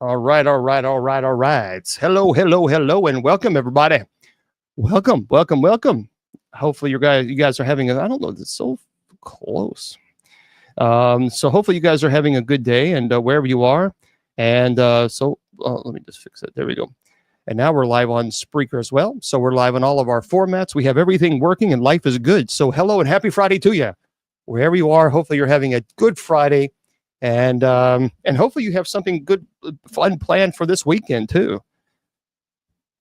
All right, all right, all right, all right. Hello, hello, hello, and welcome everybody. Welcome, welcome, welcome. Hopefully you guys are having I don't know, it's so close. So hopefully you guys are having a good day and wherever you are. And let me just fix it. There we go. And now we're live on Spreaker as well. So we're live on all of our formats. We have everything working and life is good. So hello and happy Friday to you. Wherever you are, hopefully you're having a good Friday. And hopefully you have something good, fun planned for this weekend too.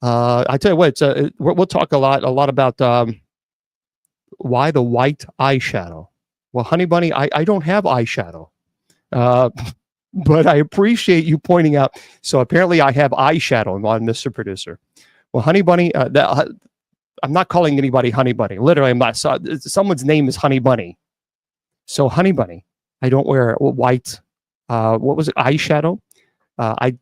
I tell you what, we'll talk a lot about why the white eyeshadow. Well, Honey Bunny, I don't have eyeshadow, but I appreciate you pointing out. So apparently I have eyeshadow on Mr. Producer. Well, Honey Bunny, I'm not calling anybody Honey Bunny. Literally, I'm not. Someone's name is Honey Bunny. So Honey Bunny, I don't wear white, what was it, eyeshadow? I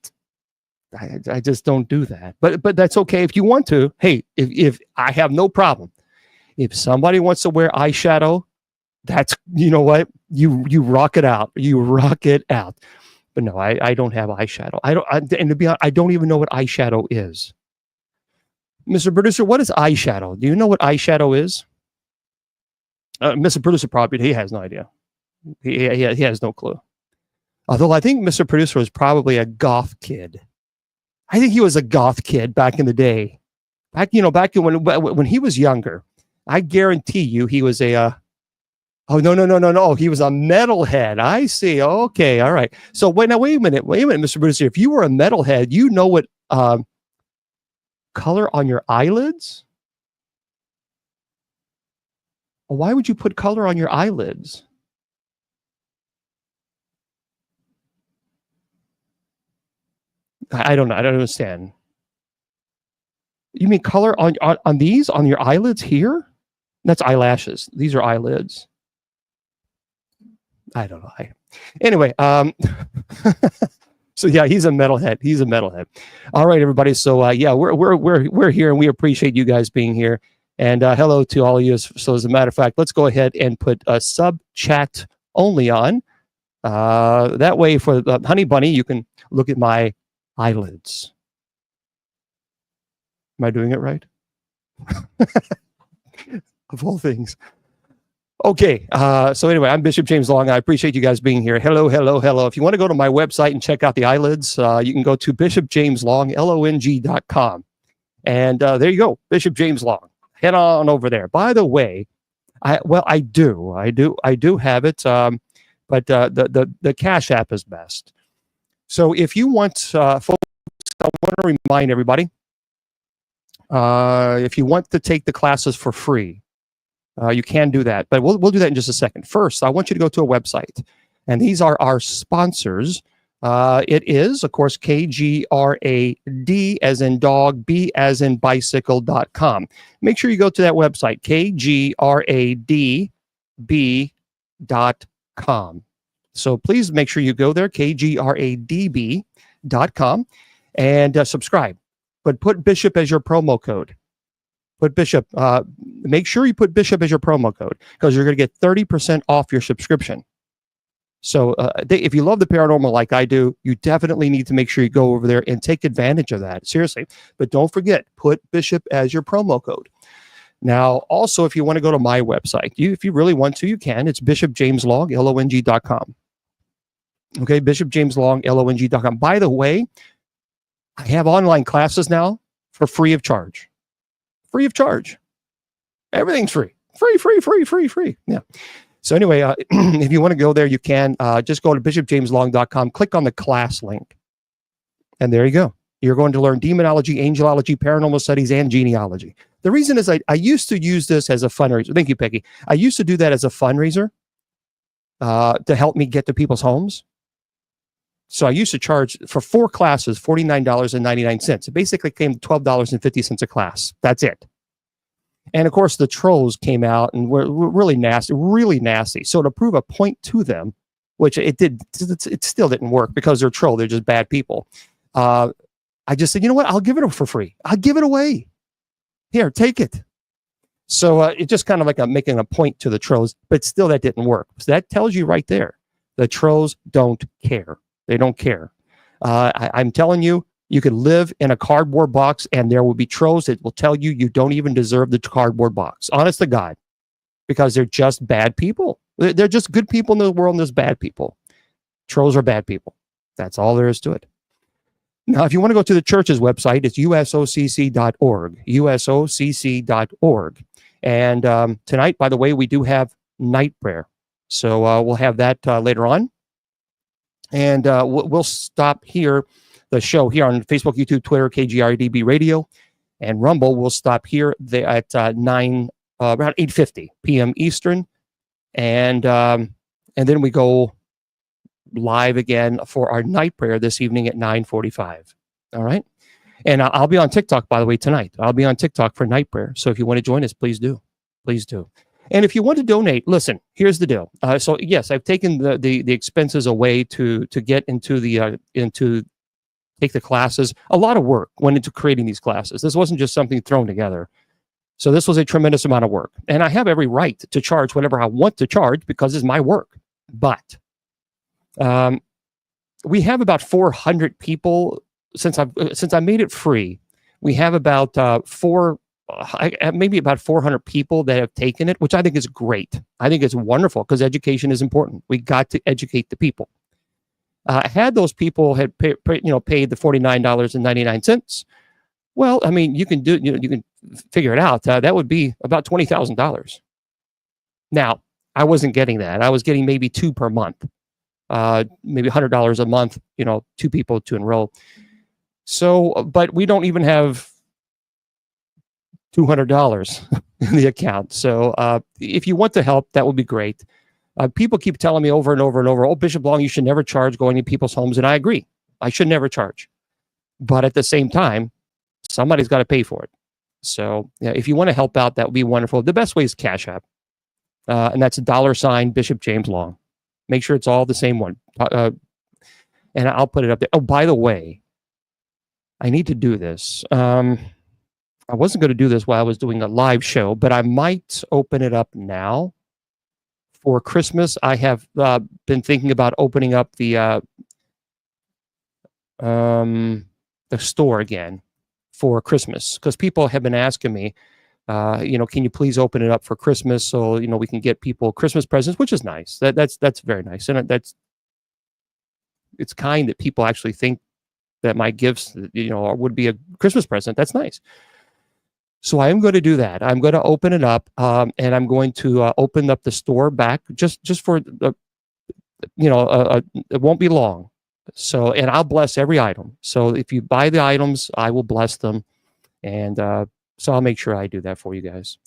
just don't do that. But that's okay if you want to. Hey, if I have no problem. If somebody wants to wear eyeshadow, that's, you know what, you rock it out. You rock it out. But no, I don't have eyeshadow. And to be honest, I don't even know what eyeshadow is. Mr. Producer, what is eyeshadow? Do you know what eyeshadow is? Mr. Producer probably, he has no idea. He has no clue. Although I think Mr. Producer was probably a goth kid. I think he was a goth kid back in the day. Back when he was younger. I guarantee you he was a oh no. He was a metalhead. I see. Okay, all right. So wait a minute, Mr. Producer. If you were a metalhead, you know what color on your eyelids? Why would you put color on your eyelids? I don't know. I don't understand. You mean color on these, on your eyelids here? That's eyelashes. These are eyelids. I don't know. Anyway, so yeah, he's a metalhead. He's a metalhead. All right, everybody. So yeah, we're here, and we appreciate you guys being here. And hello to all of you. So as a matter of fact, let's go ahead and put a sub chat only on. That way, for Honey Bunny, you can look at my eyelids. Am I doing it right? Of all things. Okay. So anyway, I'm Bishop James Long. I appreciate you guys being here. Hello, hello, hello. If you want to go to my website and check out the eyelids, you can go to bishopjameslong.com. And there you go, Bishop James Long. Head on over there. By the way, I do have it, but the Cash App is best. So if you want, folks, I want to remind everybody, if you want to take the classes for free, you can do that. But we'll do that in just a second. First, I want you to go to a website, and these are our sponsors. It is, of course, KGRAD as in dog, B as in bicycle.com. Make sure you go to that website, KGRADB.com. So please make sure you go there, KGRADB.com, and subscribe. But put Bishop as your promo code. Put Bishop. Make sure you put Bishop as your promo code, because you're going to get 30% off your subscription. So if you love the paranormal like I do, you definitely need to make sure you go over there and take advantage of that. Seriously. But don't forget, put Bishop as your promo code. Now, also, if you want to go to my website, if you really want to, you can. It's bishopjameslong.com. Okay, bishopjameslong.com. By the way, I have online classes now for free of charge. Free of charge. Everything's free. Free. Yeah. So anyway, if you want to go there, you can. Just go to bishopjameslong.com, click on the class link, and there you go. You're going to learn demonology, angelology, paranormal studies, and genealogy. The reason is I used to use this as a fundraiser. Thank you, Peggy. I used to do that as a fundraiser to help me get to people's homes. So I used to charge for 4 classes $49.99. It basically came to $12.50 a class. That's it. And of course, the trolls came out and were really nasty. So to prove a point to them, which it still didn't work because they're troll. They're just bad people. I just said, you know what? I'll give it for free. I'll give it away. Here, take it. So it's just kind of like making a point to the trolls, but still that didn't work. So that tells you right there, the trolls don't care. They don't care. I'm telling you, you could live in a cardboard box and there will be trolls that will tell you you don't even deserve the cardboard box. Honest to God, because they're just bad people. They're just good people in the world and there's bad people. Trolls are bad people. That's all there is to it. Now, if you want to go to the church's website, it's usocc.org, usocc.org. And tonight, by the way, we do have night prayer. So we'll have that later on. And we'll stop here, the show here on Facebook, YouTube, Twitter, KGRDB Radio, and Rumble. We'll stop here at around 8:50 p.m. Eastern. And then we go live again for our night prayer this evening at 9:45. All right. And I'll be on TikTok, by the way, tonight. I'll be on TikTok for night prayer. So if you want to join us, please do. Please do. And if you want to donate, listen, here's the deal. So yes, I've taken the expenses away to get into take the classes. A lot of work went into creating these classes. This wasn't just something thrown together. So this was a tremendous amount of work. And I have every right to charge whatever I want to charge because it's my work. But we have about 400 people since I made it free. We have about maybe about 400 people that have taken it, which I think is great. I think it's wonderful because education is important. We got to educate the people. Had those people had paid the $49.99, well, I mean, you can figure it out. That would be about $20,000. Now, I wasn't getting that. I was getting maybe $2 per month. Maybe $100 a month, 2 people to enroll. So, but we don't even have $200 in the account. So if you want to help, that would be great. People keep telling me over and over and over, oh, Bishop Long, you should never charge going to people's homes. And I agree. I should never charge. But at the same time, somebody's got to pay for it. So if you want to help out, that would be wonderful. The best way is Cash App. And that's $, Bishop James Long. Make sure it's all the same one. And I'll put it up there. Oh, by the way, I need to do this. I wasn't going to do this while I was doing a live show, but I might open it up now. For Christmas, I have been thinking about opening up the store again for Christmas because people have been asking me, can you please open it up for Christmas so we can get people Christmas presents, which is nice. That's very nice, and it's kind that people actually think that my gifts, would be a Christmas present. That's nice. So I am going to do that. I'm going to open it up, and I'm going to open up the store back just for it won't be long. So, and I'll bless every item. So if you buy the items, I will bless them, and so I'll make sure I do that for you guys.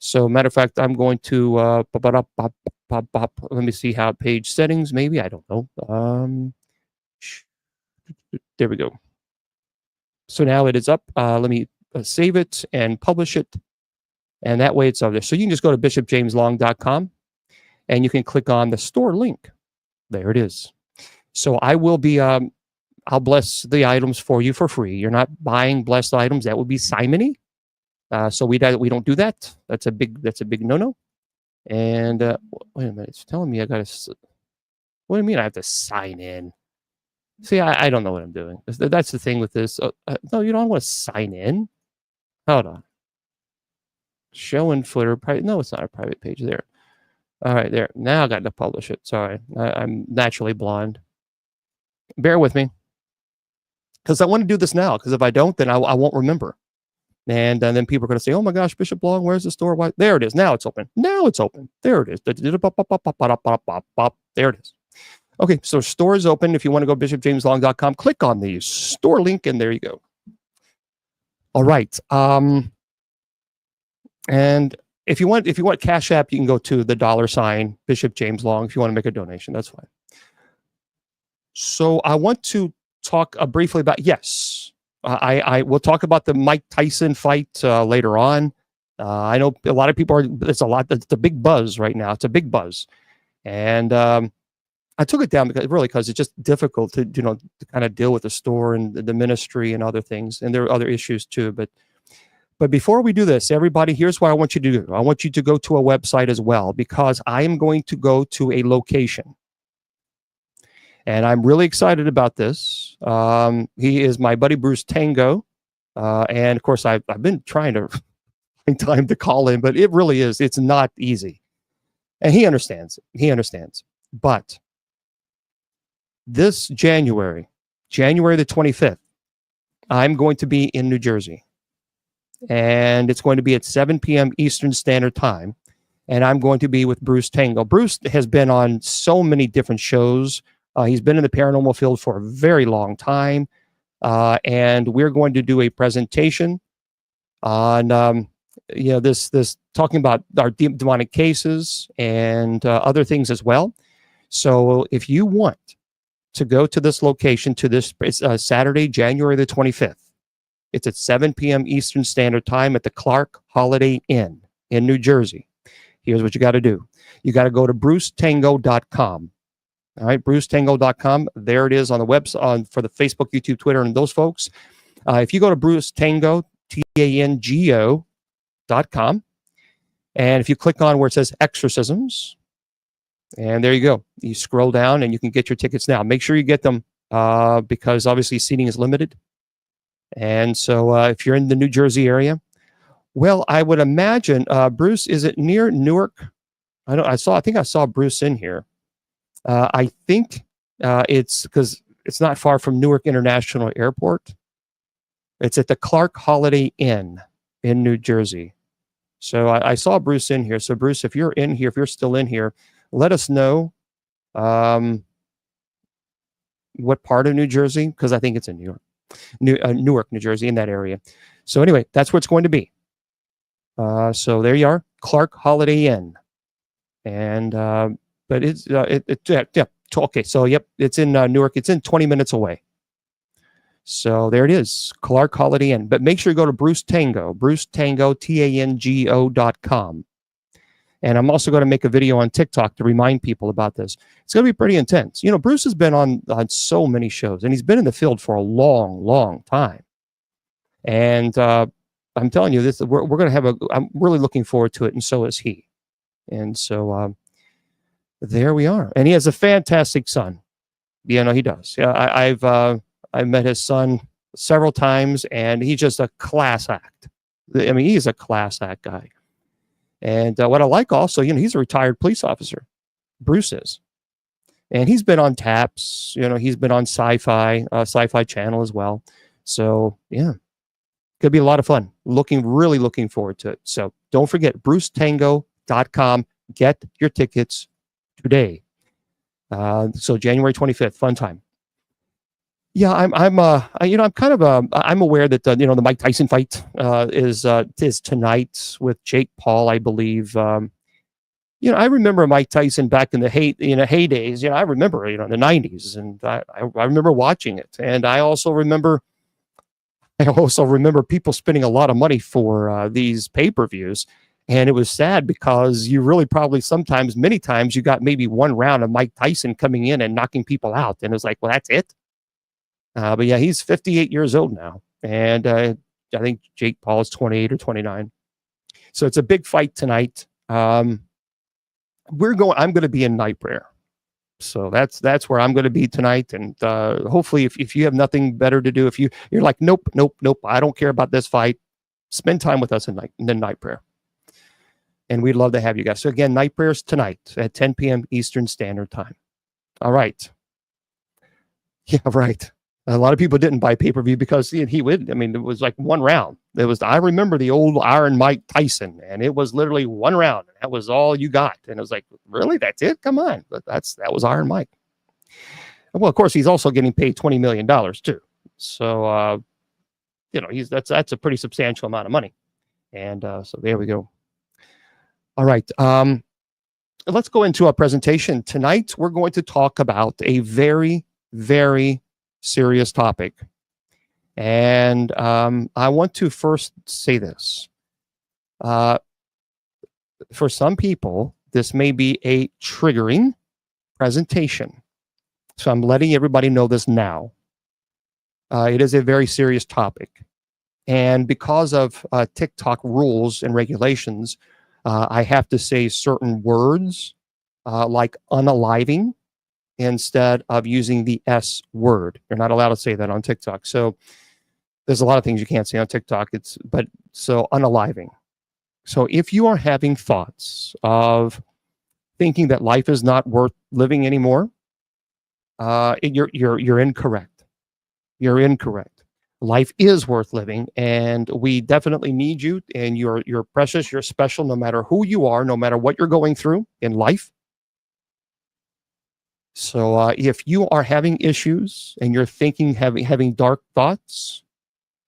So, matter of fact, I'm going to let me see how page settings. Maybe I don't know. There we go. So now it is up. Let me save it and publish it, and that way it's up there. So you can just go to bishopjameslong.com and you can click on the store link. There it is. So I will be I'll bless the items for you for free. You're not buying blessed items. That would be simony. So we don't do that. That's a big no-no. And wait a minute, it's telling me I gotta. What do you mean I have to sign in? See, I don't know what I'm doing. That's the thing with this. No, you don't want to sign in. Hold on. Show and footer. No, it's not a private page there. All right, there. Now I got to publish it. Sorry, I'm naturally blonde. Bear with me. Because I want to do this now. Because if I don't, then I won't remember. And then people are going to say, oh my gosh, Bishop Long, where's the store? Why? There it is. Now it's open. Now it's open. There it is. There it is. Okay, so store is open. If you want to go bishopjameslong.com, click on the store link, and there you go. All right. And if you want Cash App, you can go to the $ Bishop James Long if you want to make a donation. That's fine. So I want to talk briefly about, yes, I will talk about the Mike Tyson fight later on. I know a lot of people it's a big buzz right now. It's a big buzz. And I took it down because it's just difficult to kind of deal with the store and the ministry and other things. And there are other issues too. But before we do this, everybody, here's what I want you to do. I want you to go to a website as well, because I am going to go to a location. And I'm really excited about this. He is my buddy Bruce Tango. And of course, I've been trying to find time to call him, but it really is. It's not easy. And he understands. He understands. But this January the 25th, I'm going to be in New Jersey. And it's going to be at 7 p.m. Eastern Standard Time. And I'm going to be with Bruce Tango. Bruce has been on so many different shows. He's been in the paranormal field for a very long time. And we're going to do a presentation on, this talking about our demonic cases and other things as well. So if you want to go to this location, to this Saturday, January the 25th, it's at 7 p.m. Eastern Standard Time at the Clark Holiday Inn in New Jersey. Here's what you got to do. You got to go to brucetango.com. All right, brucetango.com. There it is on the website for the Facebook, YouTube, Twitter, and those folks. If you go to brucetango, TANGO.com, and if you click on where it says exorcisms, and there you go. You scroll down and you can get your tickets now. Make sure you get them because obviously seating is limited. And so if you're in the New Jersey area, well, I would imagine, Bruce, is it near Newark? I think I saw Bruce in here. I think it's because it's not far from Newark International Airport. It's at the Clark Holiday Inn in New Jersey. So I saw Bruce in here. So Bruce, if you're in here, if you're still in here, let us know what part of New Jersey, because I think it's in Newark, New Jersey, in that area. So anyway, that's where it's going to be. So there you are, Clark Holiday Inn. And but it's okay. So yep, it's in Newark. It's in 20 minutes away. So there it is, Clark Holiday Inn. But make sure you go to Bruce Tango, TANGO.com. And I'm also going to make a video on TikTok to remind people about this. It's going to be pretty intense. You know, Bruce has been on so many shows, and he's been in the field for a long, long time. And I'm telling you, we're going to have I'm really looking forward to it, and so is he. And so there we are. And he has a fantastic son. You know, he does. Yeah, I've met his son several times, and he's just a class act. I mean, he's a class act guy. And what I like also, you know, he's a retired police officer. Bruce is. And he's been on TAPS, you know, he's been on Sci-Fi Channel as well. So, yeah, could be a lot of fun. Really looking forward to it. So don't forget, brucetango.com. Get your tickets today. So January 25th, fun time. Yeah, I'm aware that the Mike Tyson fight is tonight with Jake Paul, I believe. I remember Mike Tyson back in the heydays. I remember in the 90s, and I remember watching it, and I also remember people spending a lot of money for these pay-per-views, and it was sad because you really probably many times you got maybe one round of Mike Tyson coming in and knocking people out, and it was like, well, that's it. But yeah, he's 58 years old now, and I think Jake Paul is 28 or 29. So it's a big fight tonight. I'm going to be in night prayer, so that's where I'm going to be tonight. And hopefully, if you have nothing better to do, if you're like, nope, I don't care about this fight, spend time with us in the night prayer, and we'd love to have you guys. So again, night prayers tonight at 10 p.m. Eastern Standard Time. All right. Yeah, right. A lot of people didn't buy pay-per-view because he would. I mean, it was like one round. I remember the old Iron Mike Tyson, and it was literally one round. That was all you got. And it was like, really? That's it? Come on. But that was Iron Mike. Well, of course, he's also getting paid $20 million too. So, that's a pretty substantial amount of money. And so there we go. All right. Let's go into our presentation. Tonight, we're going to talk about a very, very serious topic. And I want to first say this. For some people, this may be a triggering presentation. So I'm letting everybody know this now. It is a very serious topic. And because of TikTok rules and regulations, I have to say certain words like unaliving instead of using the S word. You're not allowed to say that on TikTok. So there's a lot of things you can't say on TikTok. So unaliving. So if you are having thoughts of thinking that life is not worth living anymore, you're incorrect. You're incorrect. Life is worth living, and we definitely need you. And you're precious. You're special, no matter who you are, no matter what you're going through in life. So if you are having issues and you're thinking, having dark thoughts,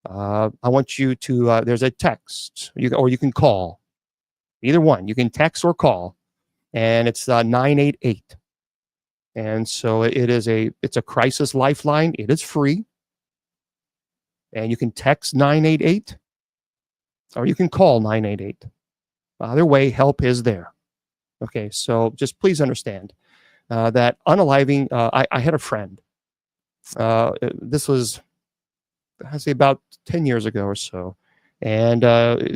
I want you to. There's a text, or you can call. Either one. You can text or call, and it's 988. And so it's a crisis lifeline. It is free. And you can text 988 or you can call 988. Either way, help is there. Okay, so just please understand that unaliving, I had a friend. This was, I'd say, about 10 years ago or so. And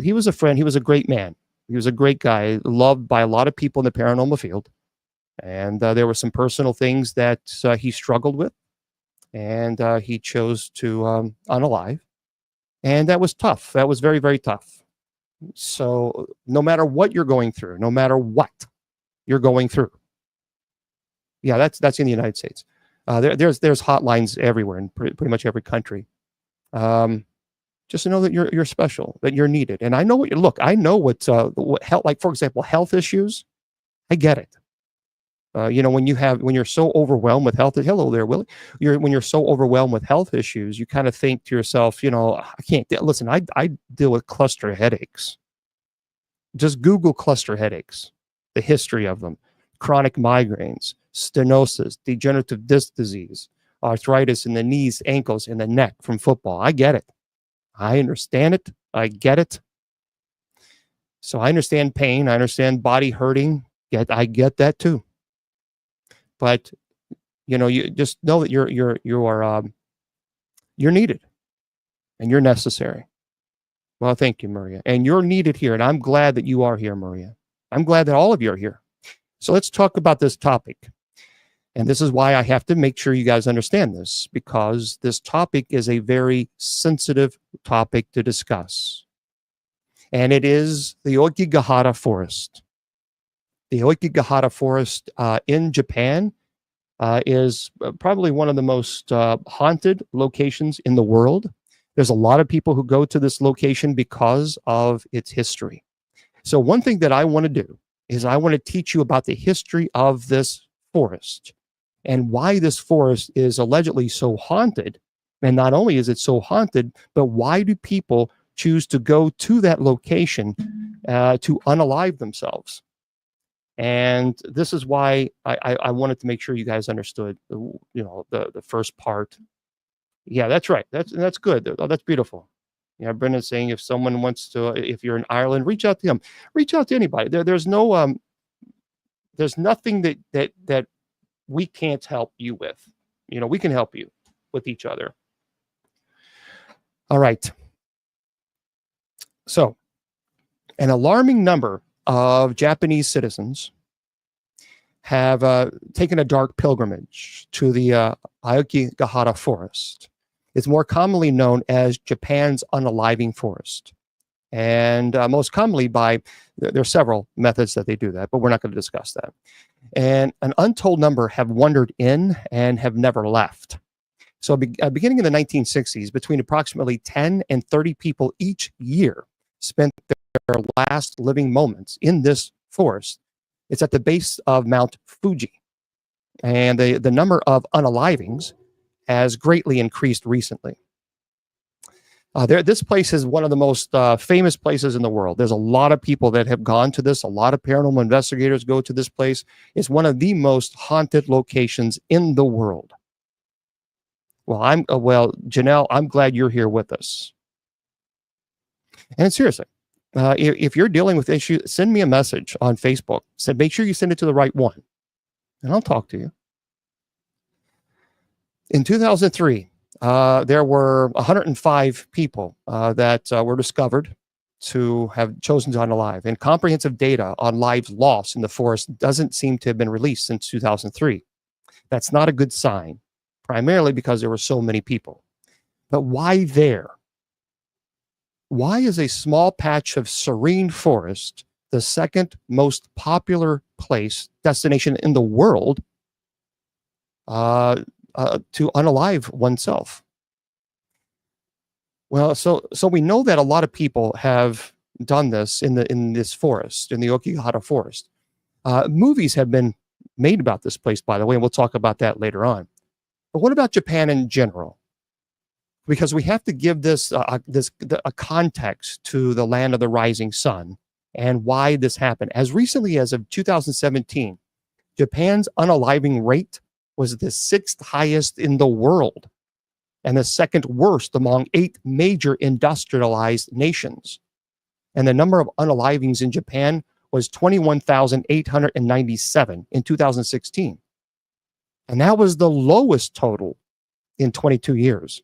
he was a friend. He was a great man. He was a great guy, loved by a lot of people in the paranormal field. And there were some personal things that he struggled with. And he chose to unalive. And that was tough. That was very, very tough. So no matter what you're going through, no matter what you're going through, yeah, that's in the United States. There's hotlines everywhere in pretty much every country. Just to know that you're special, that you're needed. And I know I know what health, like for example, health issues. I get it. When you're so overwhelmed with health, hello there, Willie. When you're so overwhelmed with health issues, you kind of think to yourself, I can't listen. I deal with cluster headaches. Just Google cluster headaches, the history of them, chronic migraines, stenosis, degenerative disc disease, arthritis in the knees, ankles, and the neck from football. I get it. I understand it. I get it. So I understand pain. I understand body hurting. I get that too. But you just know that you're needed and you're necessary. Well, thank you, Maria. And you're needed here, and I'm glad that you are here, Maria. I'm glad that all of you are here. So let's talk about this topic. And this is why I have to make sure you guys understand this, because this topic is a very sensitive topic to discuss. And it is the Aokigahara forest. The Aokigahara forest in Japan is probably one of the most haunted locations in the world. There's a lot of people who go to this location because of its history. So one thing that I want to do is I want to teach you about the history of this forest and why this forest is allegedly so haunted. And not only is it so haunted, but why do people choose to go to that location to unalive themselves? And this is why I wanted to make sure you guys understood, the first part. Yeah, that's right. That's good. That's beautiful. Yeah, Brendan's saying if someone wants to, if you're in Ireland, reach out to him. Reach out to anybody. There's nothing that we can't help you with. We can help you with each other. All right. So, an alarming number of Japanese citizens have taken a dark pilgrimage to the Aokigahara forest. It's more commonly known as Japan's unaliving forest. And most commonly there are several methods that they do that, but we're not going to discuss that. And an untold number have wandered in and have never left. So beginning in the 1960s, between approximately 10 and 30 people each year spent their last living moments in this forest. It's at the base of Mount Fuji. And the number of unalivings has greatly increased recently. This place is one of the most famous places in the world. There's a lot of people that have gone to this. A lot of paranormal investigators go to this place. It's one of the most haunted locations in the world. Well, Janelle, I'm glad you're here with us. And seriously, if you're dealing with issues, send me a message on Facebook. Make sure you send it to the right one, and I'll talk to you. In 2003, there were 105 people that were discovered to have chosen to unalive, and comprehensive data on lives lost in the forest doesn't seem to have been released since 2003. That's not a good sign, primarily because there were so many people. But why there? Why is a small patch of serene forest the second most popular destination in the world to unalive oneself? Well, so we know that a lot of people have done this in this forest, in the Aokigahara forest. Movies have been made about this place, by the way, and we'll talk about that later on. But what about Japan in general? Because we have to give this a context to the land of the rising sun and why this happened. As recently as of 2017, Japan's unaliving rate was the 6th highest in the world and the second worst among 8 major industrialized nations. And the number of unalivings in Japan was 21,897 in 2016. And that was the lowest total in 22 years.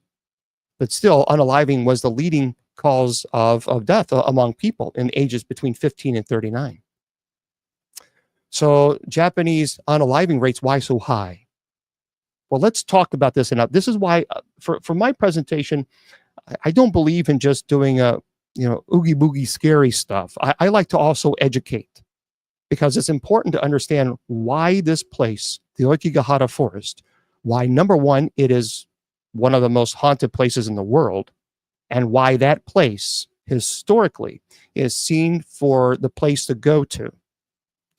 But still, unaliving was the leading cause of death among people in ages between 15 and 39. So Japanese unaliving rates, why so high? Well, let's talk about this. And this is why, for my presentation, I don't believe in just doing oogie boogie scary stuff. I like to also educate, because it's important to understand why this place, the Aokigahara Forest, why, number one, it is one of the most haunted places in the world, and why that place historically is seen for the place to go to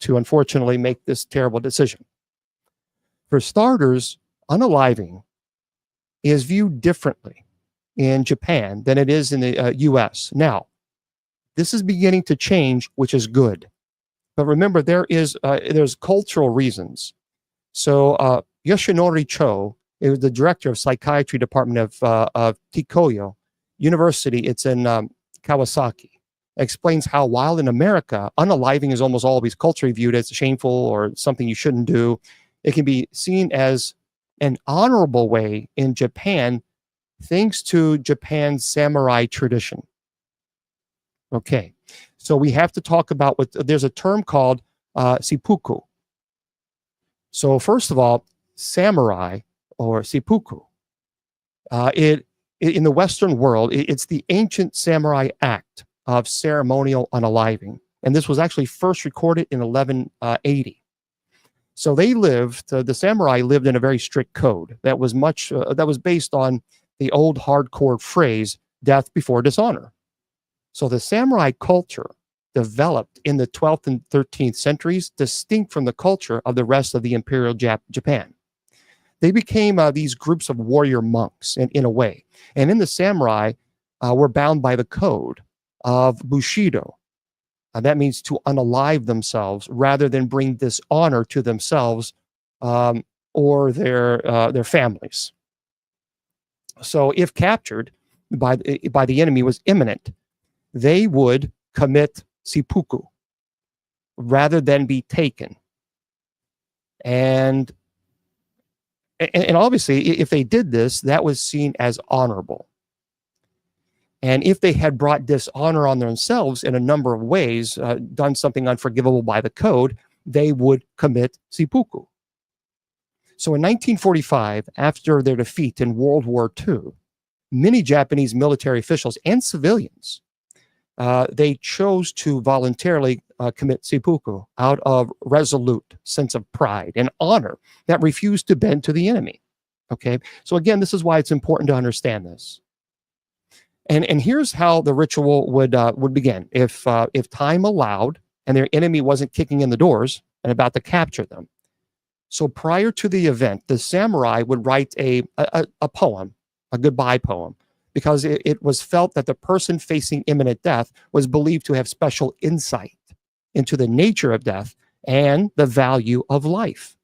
unfortunately make this terrible decision. For starters, unaliving is viewed differently in Japan than it is in the US. Now, this is beginning to change, which is good. But remember, there's cultural reasons. So Yoshinori Cho is the director of psychiatry department of Tikoyo University. It's in Kawasaki. Explains how, while in America, unaliving is almost always culturally viewed as shameful or something you shouldn't do, it can be seen as an honorable way in Japan, thanks to Japan's samurai tradition. Okay, so we have to talk about there's a term called seppuku. So first of all, samurai or seppuku, in the Western world, it's the ancient samurai act of ceremonial unaliving. And this was actually first recorded in 1180. So the samurai lived in a very strict code that was based on the old hardcore phrase, death before dishonor. So the samurai culture developed in the 12th and 13th centuries, distinct from the culture of the rest of the imperial Japan. They became these groups of warrior monks in a way. And in the samurai were bound by the code of Bushido. That means to unalive themselves rather than bring dishonor to themselves or their families. So if captured by the enemy was imminent, they would commit seppuku rather than be taken. And obviously, if they did this, that was seen as honorable. And if they had brought dishonor on themselves in a number of ways, done something unforgivable by the code, they would commit seppuku. So in 1945, after their defeat in World War II, many Japanese military officials and civilians, they chose to voluntarily commit seppuku out of resolute sense of pride and honor that refused to bend to the enemy. Okay, so again, this is why it's important to understand this. And here's how the ritual would begin. If time allowed and their enemy wasn't kicking in the doors and about to capture them. So prior to the event, the samurai would write a poem, a goodbye poem, because it was felt that the person facing imminent death was believed to have special insight into the nature of death and the value of life.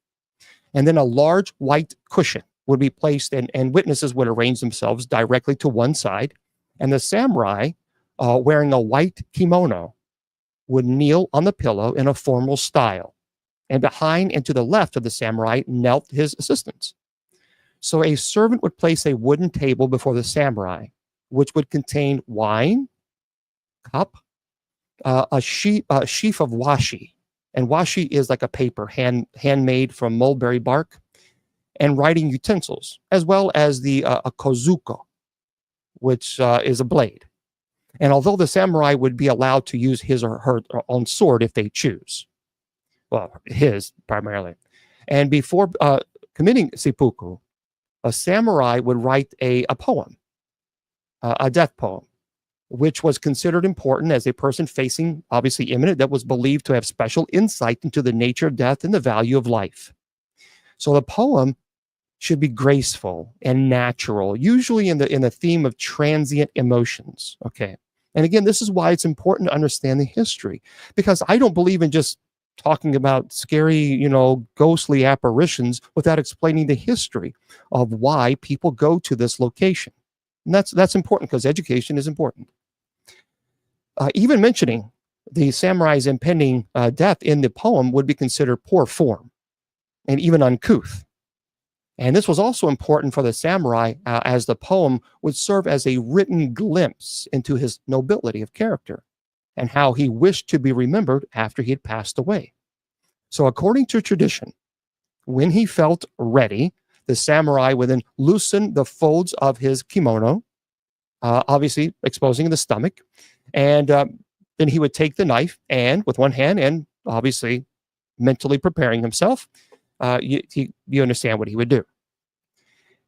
And then a large white cushion would be placed, and witnesses would arrange themselves directly to one side. And the samurai, wearing a white kimono, would kneel on the pillow in a formal style. And behind and to the left of the samurai knelt his assistants. So a servant would place a wooden table before the samurai, which would contain wine, cup, a sheaf of washi. And washi is like a paper handmade from mulberry bark. and writing utensils, as well as the a kozuko, which is a blade. And although the samurai would be allowed to use his or her own sword if they choose, well, his primarily. And before committing seppuku, a samurai would write a poem, a death poem, which was considered important as a person facing, obviously imminent, that was believed to have special insight into the nature of death and the value of life. So the poem should be graceful and natural, usually in the theme of transient emotions. Okay. And again, this is why it's important to understand the history, because I don't believe in just talking about scary, ghostly apparitions without explaining the history of why people go to this location. And that's important because education is important. Even mentioning the samurai's impending death in the poem would be considered poor form and even uncouth. And this was also important for the samurai, as the poem would serve as a written glimpse into his nobility of character and how he wished to be remembered after he had passed away. So according to tradition, when he felt ready, the samurai would then loosen the folds of his kimono, obviously exposing the stomach, and then he would take the knife and with one hand and obviously mentally preparing himself, you understand what he would do.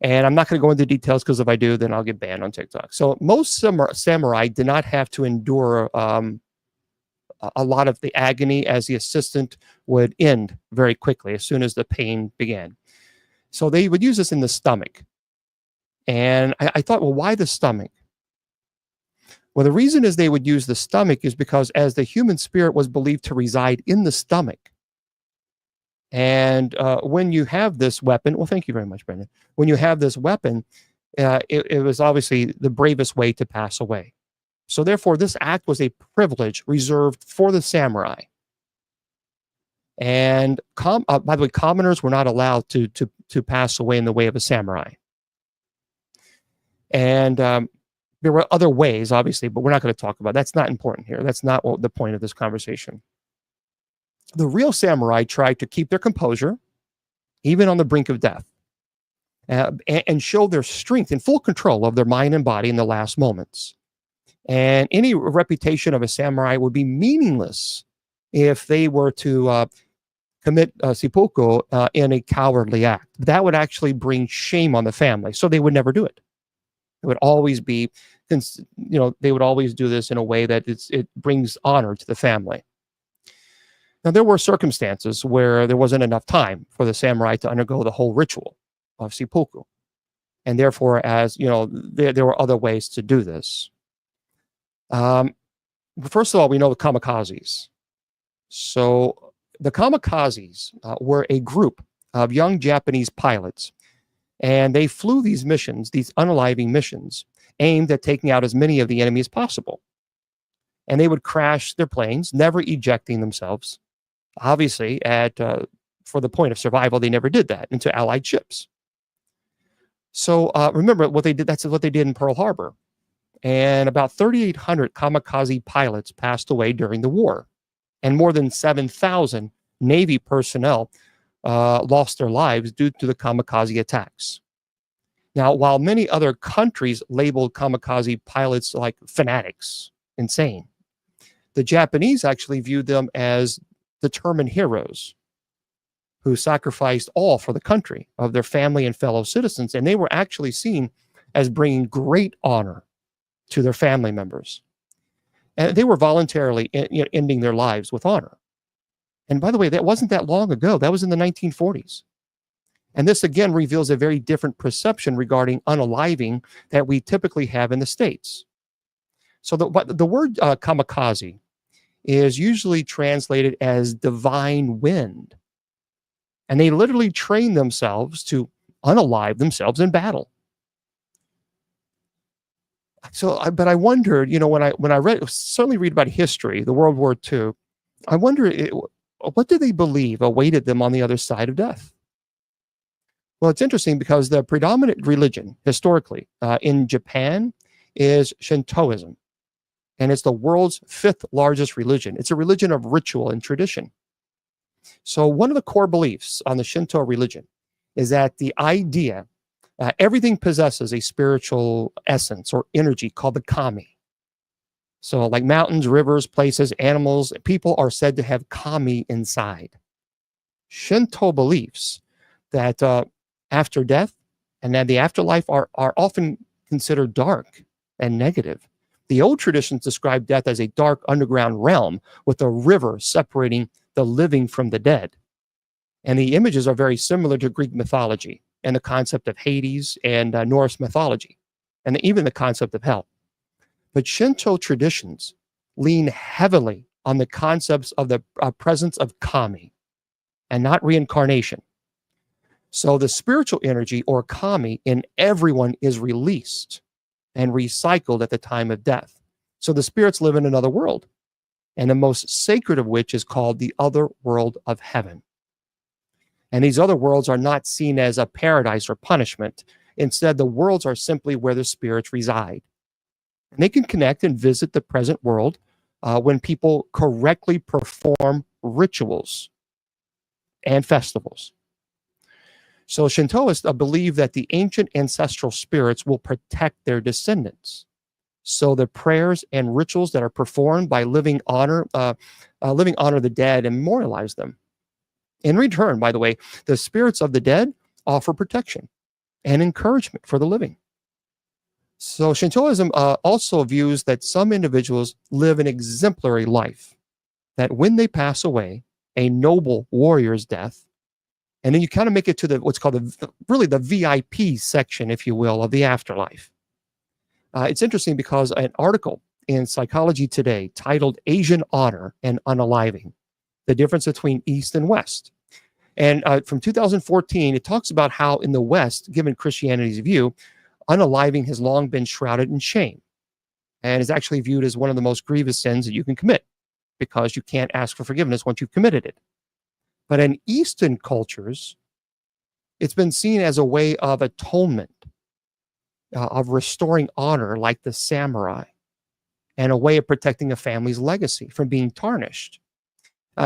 And I'm not going to go into details because if I do, then I'll get banned on TikTok. So most samurai did not have to endure a lot of the agony, as the assistant would end very quickly as soon as the pain began. So they would use this in the stomach. And I thought, well, why the stomach? Well, the reason is they would use the stomach is because as the human spirit was believed to reside in the stomach. And when you have this weapon, well, thank you very much, Brendan. When you have this weapon, it was obviously the bravest way to pass away. So therefore, this act was a privilege reserved for the samurai. And by the way, commoners were not allowed to pass away in the way of a samurai. And there were other ways, obviously, but we're not going to talk about. That's not important here. That's not the point of this conversation. The real samurai tried to keep their composure, even on the brink of death, and show their strength and full control of their mind and body in the last moments. And any reputation of a samurai would be meaningless if they were to commit seppuku in a cowardly act. That would actually bring shame on the family, so they would never do it. It would always be, they would always do this in a way that it brings honor to the family. Now, there were circumstances where there wasn't enough time for the samurai to undergo the whole ritual of seppuku. And therefore, there were other ways to do this. First of all, we know the kamikazes. So the kamikazes were a group of young Japanese pilots, and they flew these missions, these unaliving missions, aimed at taking out as many of the enemy as possible. And they would crash their planes, never ejecting themselves. Obviously, for the point of survival, they never did that into Allied ships. So remember what they did. That's what they did in Pearl Harbor. And about 3,800 kamikaze pilots passed away during the war. And more than 7,000 Navy personnel lost their lives due to the kamikaze attacks. Now, while many other countries labeled kamikaze pilots like fanatics, insane, the Japanese actually viewed them as determined heroes who sacrificed all for the country of their family and fellow citizens. And they were actually seen as bringing great honor to their family members. And they were voluntarily ending their lives with honor. And by the way, that wasn't that long ago. That was in the 1940s. And this again reveals a very different perception regarding unaliving that we typically have in the States. So the word kamikaze is usually translated as divine wind. And they literally train themselves to unalive themselves in battle. So, but I wondered, when I certainly read about history, the World War II, I wonder what did they believe awaited them on the other side of death? Well, it's interesting because the predominant religion historically in Japan is Shintoism. And it's the world's 5th largest religion. It's a religion of ritual and tradition. So one of the core beliefs on the Shinto religion is that the idea, everything possesses a spiritual essence or energy called the kami. So like mountains, rivers, places, animals, people are said to have kami inside. Shinto beliefs that after death and then the afterlife are often considered dark and negative. The old traditions describe death as a dark underground realm with a river separating the living from the dead. And the images are very similar to Greek mythology and the concept of Hades and Norse mythology, and even the concept of hell. But Shinto traditions lean heavily on the concepts of the presence of kami and not reincarnation. So the spiritual energy or kami in everyone is released and recycled at the time of death. So the spirits live in another world, and the most sacred of which is called the other world of heaven. And these other worlds are not seen as a paradise or punishment. Instead, the worlds are simply where the spirits reside. And they can connect and visit the present world when people correctly perform rituals and festivals. So Shintoists believe that the ancient ancestral spirits will protect their descendants. So the prayers and rituals that are performed by living honor the dead and memorialize them. In return, by the way, the spirits of the dead offer protection and encouragement for the living. So Shintoism also views that some individuals live an exemplary life, that when they pass away, a noble warrior's death, and then you kind of make it to what's called the VIP section, if you will, of the afterlife. It's interesting because an article in Psychology Today titled Asian Honor and Unaliving, the difference between East and West. And from 2014, it talks about how in the West, given Christianity's view, unaliving has long been shrouded in shame and is actually viewed as one of the most grievous sins that you can commit because you can't ask for forgiveness once you've committed it. But in Eastern cultures, it's been seen as a way of atonement, of restoring honor like the samurai, and a way of protecting a family's legacy from being tarnished.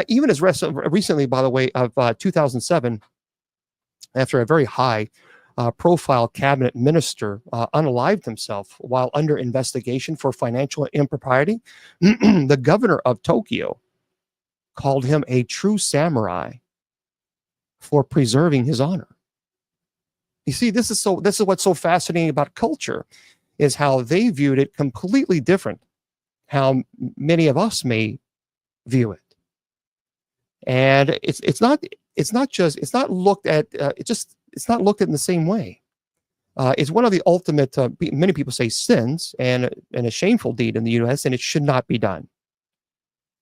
Even as recently, by the way, of 2007, after a very high profile cabinet minister unalived himself while under investigation for financial impropriety, the governor of Tokyo called him a true samurai for preserving his honor. You see, this is what's so fascinating about culture, is how they viewed it completely different how many of us may view it. And it's not looked at in the same way. It's one of the ultimate, many people say, sins and a shameful deed in the U.S., and it should not be done.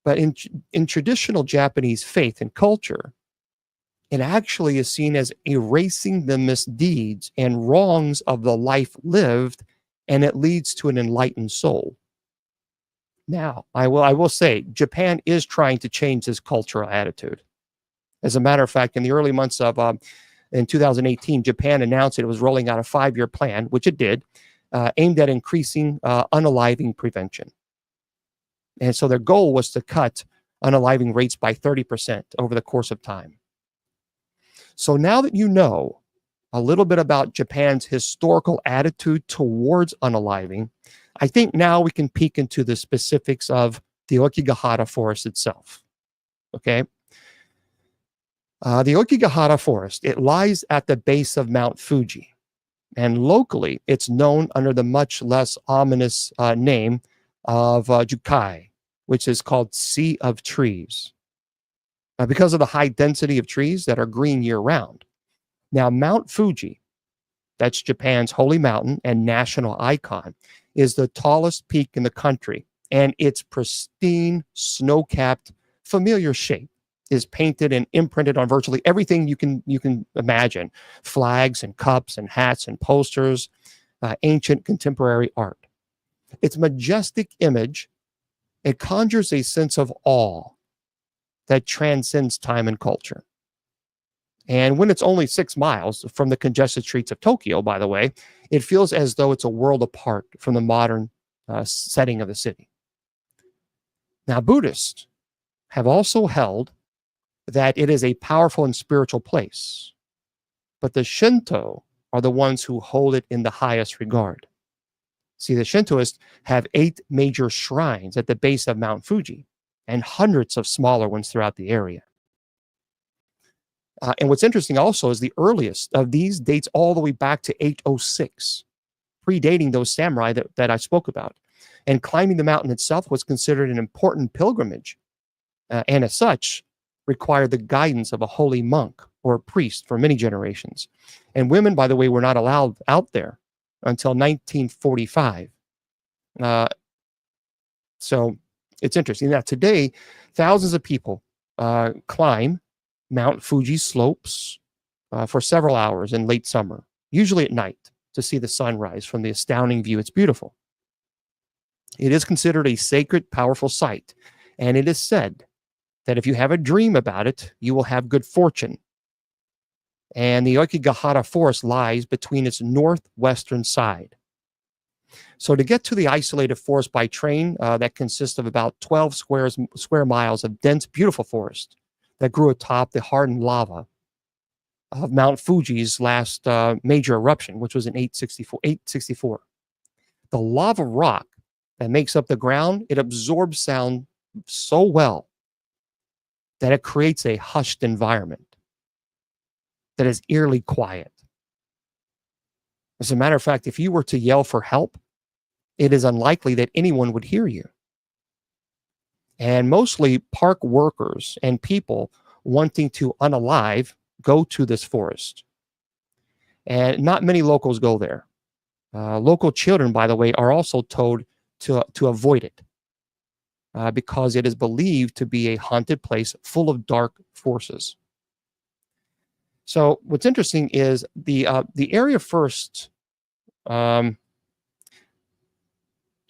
But in traditional Japanese faith and culture, it actually is seen as erasing the misdeeds and wrongs of the life lived, and it leads to an enlightened soul. Now, I will say, Japan is trying to change this cultural attitude. As a matter of fact, in the early months of in 2018, Japan announced it was rolling out a 5-year plan, which it did, aimed at increasing unaliving prevention. And so their goal was to cut unaliving rates by 30% over the course of time. So now that you know a little bit about Japan's historical attitude towards unaliving, I think now we can peek into the specifics of the Aokigahara forest itself. Okay. The Aokigahara forest, it lies at the base of Mount Fuji. And locally, it's known under the much less ominous name of Jukai, which is called Sea of Trees, because of the high density of trees that are green year-round. Now, Mount Fuji, that's Japan's holy mountain and national icon, is the tallest peak in the country, and its pristine, snow-capped, familiar shape is painted and imprinted on virtually everything you can imagine: flags and cups and hats and posters, ancient contemporary art. Its majestic image, it conjures a sense of awe that transcends time and culture. And when it's only 6 miles from the congested streets of Tokyo, by the way, it feels as though it's a world apart from the modern setting of the city. Now, Buddhists have also held that it is a powerful and spiritual place. but the Shinto are the ones who hold it in the highest regard. See, the Shintoists have 8 major shrines at the base of Mount Fuji and hundreds of smaller ones throughout the area. And what's interesting also is the earliest of these dates all the way back to 806, predating those samurai that I spoke about. And climbing the mountain itself was considered an important pilgrimage, and as such, required the guidance of a holy monk or a priest for many generations. And women, by the way, were not allowed out there until 1945. So it's interesting. Now, today, thousands of people climb Mount Fuji slopes for several hours in late summer, usually at night, to see the sunrise from the astounding view. It's beautiful. It is considered a sacred, powerful site, and it is said that if you have a dream about it, you will have good fortune. And the Aokigahara forest lies between its northwestern side. So to get to the isolated forest by train, that consists of about 12 square miles of dense, beautiful forest that grew atop the hardened lava of Mount Fuji's last major eruption, which was in 864. The lava rock that makes up the ground, it absorbs sound so well that it creates a hushed environment that is eerily quiet. As a matter of fact, if you were to yell for help, it is unlikely that anyone would hear you. And mostly park workers and people wanting to unalive go to this forest. And not many locals go there. Local children, by the way, are also told to avoid it because it is believed to be a haunted place full of dark forces. So what's interesting is the area first. So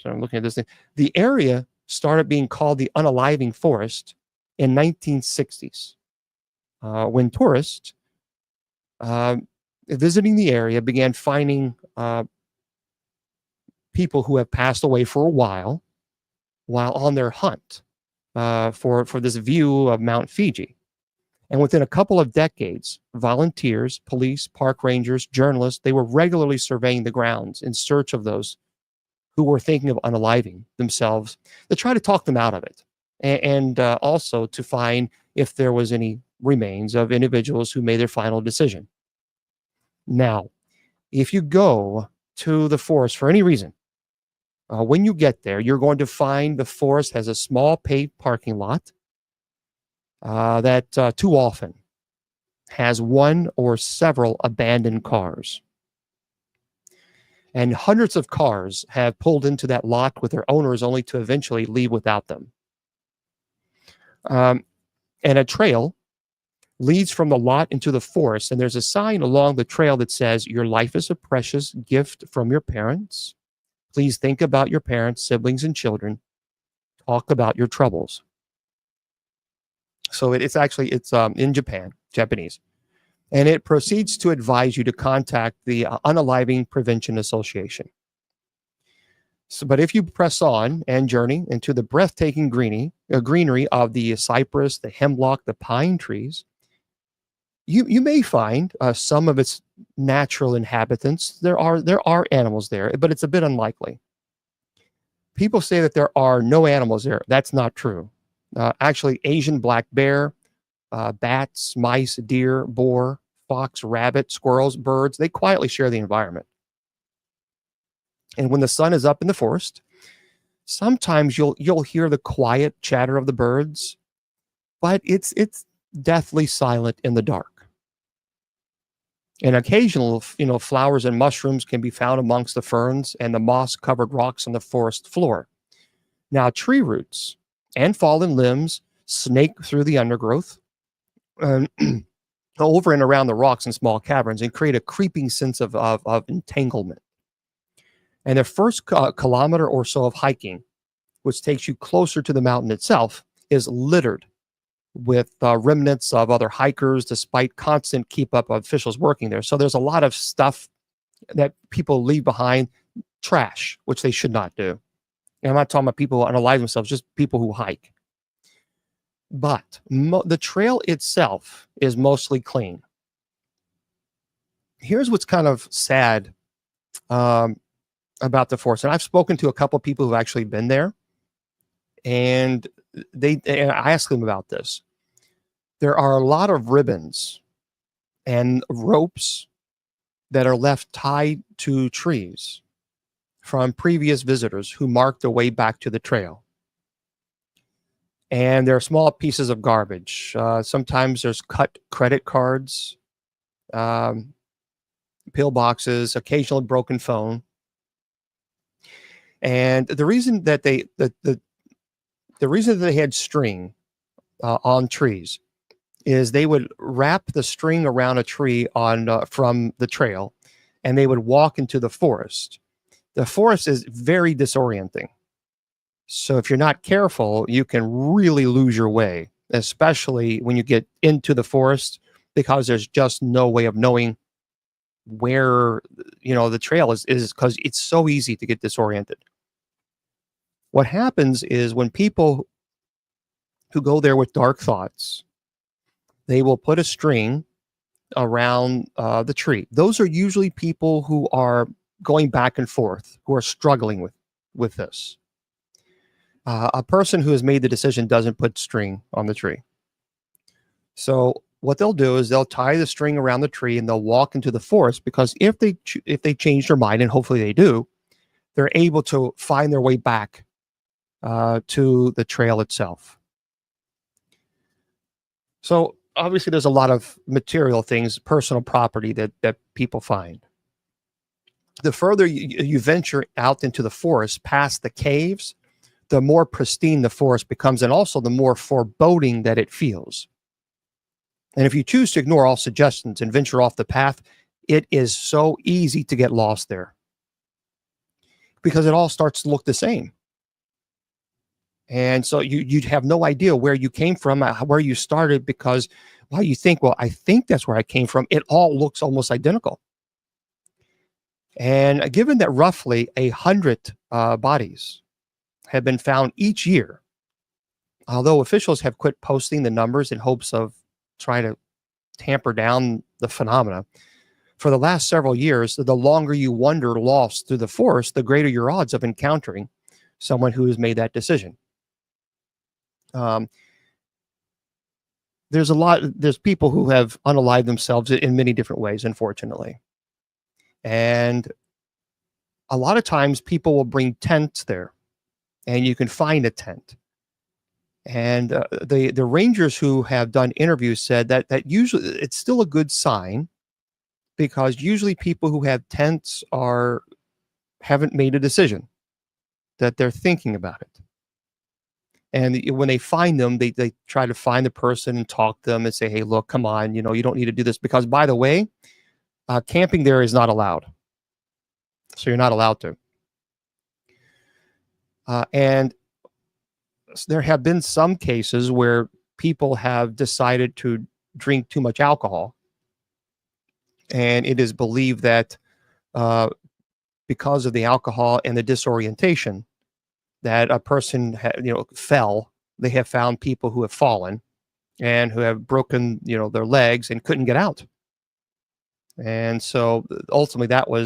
I'm looking at this thing. The area started being called the Unaliving Forest in 1960s when tourists visiting the area began finding people who have passed away for a while on their hunt for this view of Mount Fuji. And within a couple of decades, volunteers, police, park rangers, journalists, they were regularly surveying the grounds in search of those who were thinking of unaliving themselves to try to talk them out of it. And also to find if there was any remains of individuals who made their final decision. Now, if you go to the forest for any reason, when you get there, you're going to find the forest has a small paved parking lot that too often has one or several abandoned cars. And hundreds of cars have pulled into that lot with their owners only to eventually leave without them. And a trail leads from the lot into the forest, and there's a sign along the trail that says, "Your life is a precious gift from your parents. Please think about your parents, siblings, and children. Talk about your troubles." So it's in Japanese. And it proceeds to advise you to contact the Unaliving Prevention Association. But if you press on and journey into the breathtaking greenery of the cypress, the hemlock, the pine trees, you may find some of its natural inhabitants. There are animals there, but it's a bit unlikely. People say that there are no animals there. That's not true. Actually, Asian black bear, bats, mice, deer, boar, fox, rabbit, squirrels, birds, they quietly share the environment. And when the sun is up in the forest, sometimes you'll hear the quiet chatter of the birds, but it's deathly silent in the dark. And occasional, flowers and mushrooms can be found amongst the ferns and the moss-covered rocks on the forest floor. Now, tree roots and fallen limbs snake through the undergrowth over and around the rocks in small caverns and create a creeping sense of entanglement. And the first kilometer or so of hiking, which takes you closer to the mountain itself, is littered with remnants of other hikers, despite constant keep up of officials working there. So there's a lot of stuff that people leave behind, trash, which they should not do. And I'm not talking about people who unalive themselves, just people who hike. But the trail itself is mostly clean. Here's what's kind of sad um, about the forest, and I've spoken to a couple of people who've actually been there, and and I asked them about this. There are a lot of ribbons and ropes that are left tied to trees from previous visitors who marked their way back to the trail. And there are small pieces of garbage. Sometimes there's cut credit cards, um, pillboxes, occasional broken phone. And the reason that the reason that they had string on trees is they would wrap the string around a tree on from the trail, and they would walk into the forest. The forest is very disorienting. So if you're not careful, you can really lose your way, especially when you get into the forest, because there's just no way of knowing where the trail is because it's so easy to get disoriented. What happens is when people who go there with dark thoughts, they will put a string around the tree. Those are usually people who are going back and forth, who are struggling with this. A person who has made the decision doesn't put string on the tree. So what they'll do is they'll tie the string around the tree and they'll walk into the forest, because if they change their mind, and hopefully they do, they're able to find their way back to the trail itself. So obviously there's a lot of material things, personal property that people find. The further you venture out into the forest past the caves, the more pristine the forest becomes, and also the more foreboding that it feels. And if you choose to ignore all suggestions and venture off the path, it is so easy to get lost there, because it all starts to look the same. And so you'd have no idea where you came from, where you started, because while you think, well, I think that's where I came from, it all looks almost identical. And given that roughly 100 bodies have been found each year, although officials have quit posting the numbers in hopes of trying to tamper down the phenomena, for the last several years, the longer you wander lost through the forest, the greater your odds of encountering someone who has made that decision. There's people who have unalived themselves in many different ways, unfortunately. And a lot of times people will bring tents there, and you can find a tent. And the rangers who have done interviews said that usually it's still a good sign, because usually people who have tents haven't made a decision, that they're thinking about it. And when they find them, they try to find the person and talk to them and say, hey, look, come on, you don't need to do this, because, by the way, camping there is not allowed. So you're not allowed to. And there have been some cases where people have decided to drink too much alcohol. And it is believed that because of the alcohol and the disorientation, that a person fell. They have found people who have fallen and who have broken their legs and couldn't get out. And so ultimately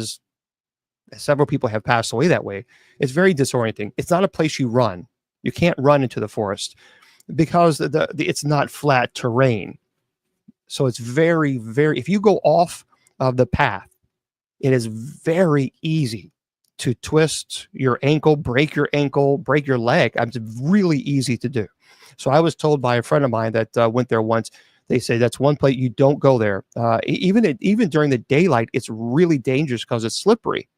several people have passed away that way. It's very disorienting. It's not a place you run. You can't run into the forest because it's not flat terrain. So it's very, very, if you go off of the path, it is very easy to twist your ankle, break your leg. It's really easy to do. So I was told by a friend of mine that went there once. They say that's one place you don't go there. Even during the daylight, it's really dangerous because it's slippery.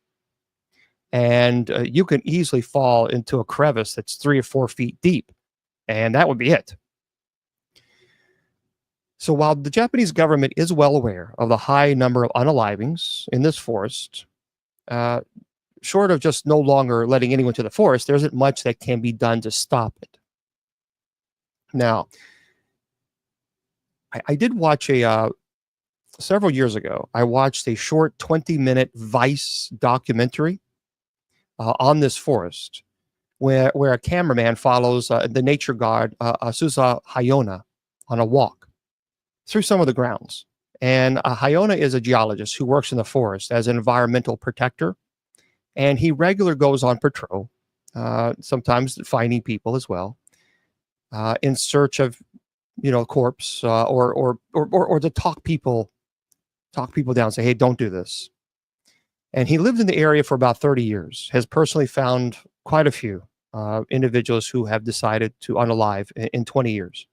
And you can easily fall into a crevice that's 3 or 4 feet deep, and that would be it. So while the Japanese government is well aware of the high number of unalivings in this forest, short of just no longer letting anyone to the forest, there isn't much that can be done to stop it. Now, I did watch several years ago, I watched a short 20-minute Vice documentary on this forest, where a cameraman follows the nature guard Asusa Hayona on a walk through some of the grounds. And Hayona is a geologist who works in the forest as an environmental protector, and he regularly goes on patrol, sometimes finding people as well, in search of corpse, or to talk people down, say, hey, don't do this. And he lived in the area for about 30 years, has personally found quite a few individuals who have decided to unalive in 20 years.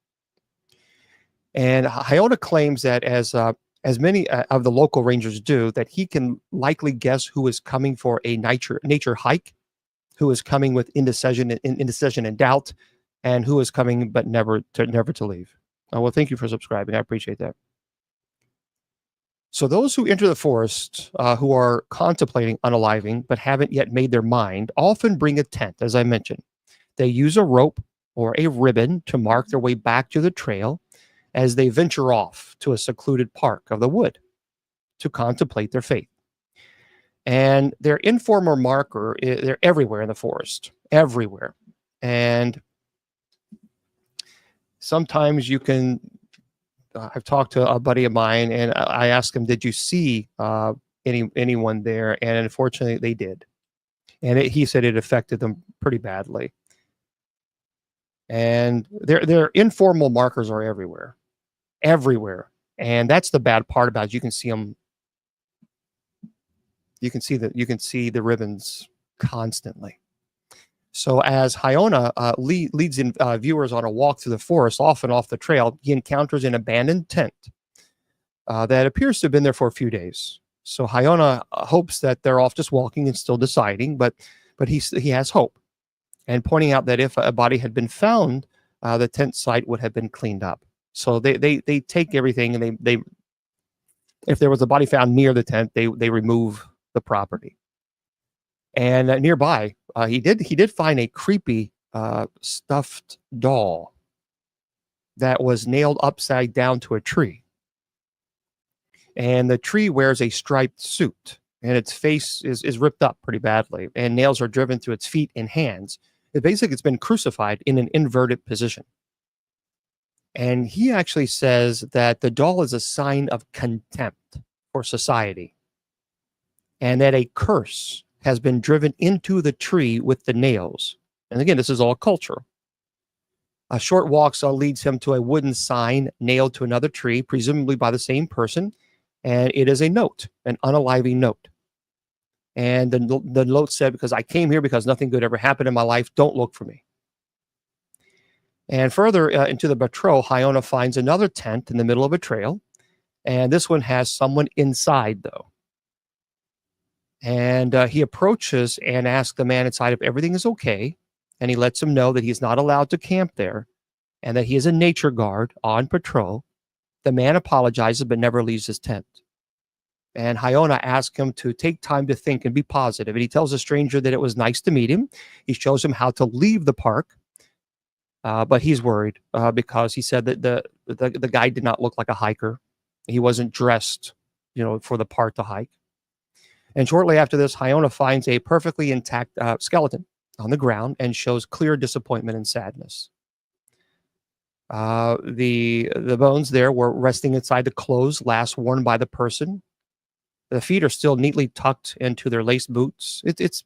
And Hayona claims that as many of the local rangers do, that he can likely guess who is coming for a nature hike, who is coming with indecision and doubt, and who is coming but never to leave. Well, thank you for subscribing. I appreciate that. So those who enter the forest, who are contemplating unaliving but haven't yet made their mind, often bring a tent, as I mentioned. They use a rope or a ribbon to mark their way back to the trail as they venture off to a secluded park of the wood to contemplate their fate. And their informal marker, they're everywhere in the forest, everywhere. And sometimes you can, I've talked to a buddy of mine and I asked him, did you see anyone there? And unfortunately they did. And he said it affected them pretty badly. And their informal markers are everywhere. And that's the bad part about it. You can see them. You can see the ribbons constantly. So as Hayona leads in viewers on a walk through the forest, often off the trail, he encounters an abandoned tent that appears to have been there for a few days. So Hayona hopes that they're off just walking and still deciding, but he has hope, and pointing out that if a body had been found, the tent site would have been cleaned up. So they take everything, and they if there was a body found near the tent, they remove the property. And nearby, he did find a creepy stuffed doll that was nailed upside down to a tree. And the tree wears a striped suit, and its face is ripped up pretty badly, and nails are driven through its feet and hands. It's been crucified in an inverted position. And he actually says that the doll is a sign of contempt for society, and that a curse has been driven into the tree with the nails. And again, this is all culture. A short walk leads him to a wooden sign nailed to another tree, presumably by the same person. And it is a note, an unaliving note. And the note said, because I came here because nothing good ever happened in my life, don't look for me. And further into the patrol, Hayona finds another tent in the middle of a trail. And this one has someone inside, though. And he approaches and asks the man inside if everything is okay. And he lets him know that he's not allowed to camp there and that he is a nature guard on patrol. The man apologizes but never leaves his tent. And Hayona asks him to take time to think and be positive. And he tells the stranger that it was nice to meet him. He shows him how to leave the park. But he's worried because he said that the guy did not look like a hiker. He wasn't dressed, for the part to hike. And shortly after this, Hayona finds a perfectly intact skeleton on the ground and shows clear disappointment and sadness. The bones there were resting inside the clothes last worn by the person. The feet are still neatly tucked into their laced boots. It's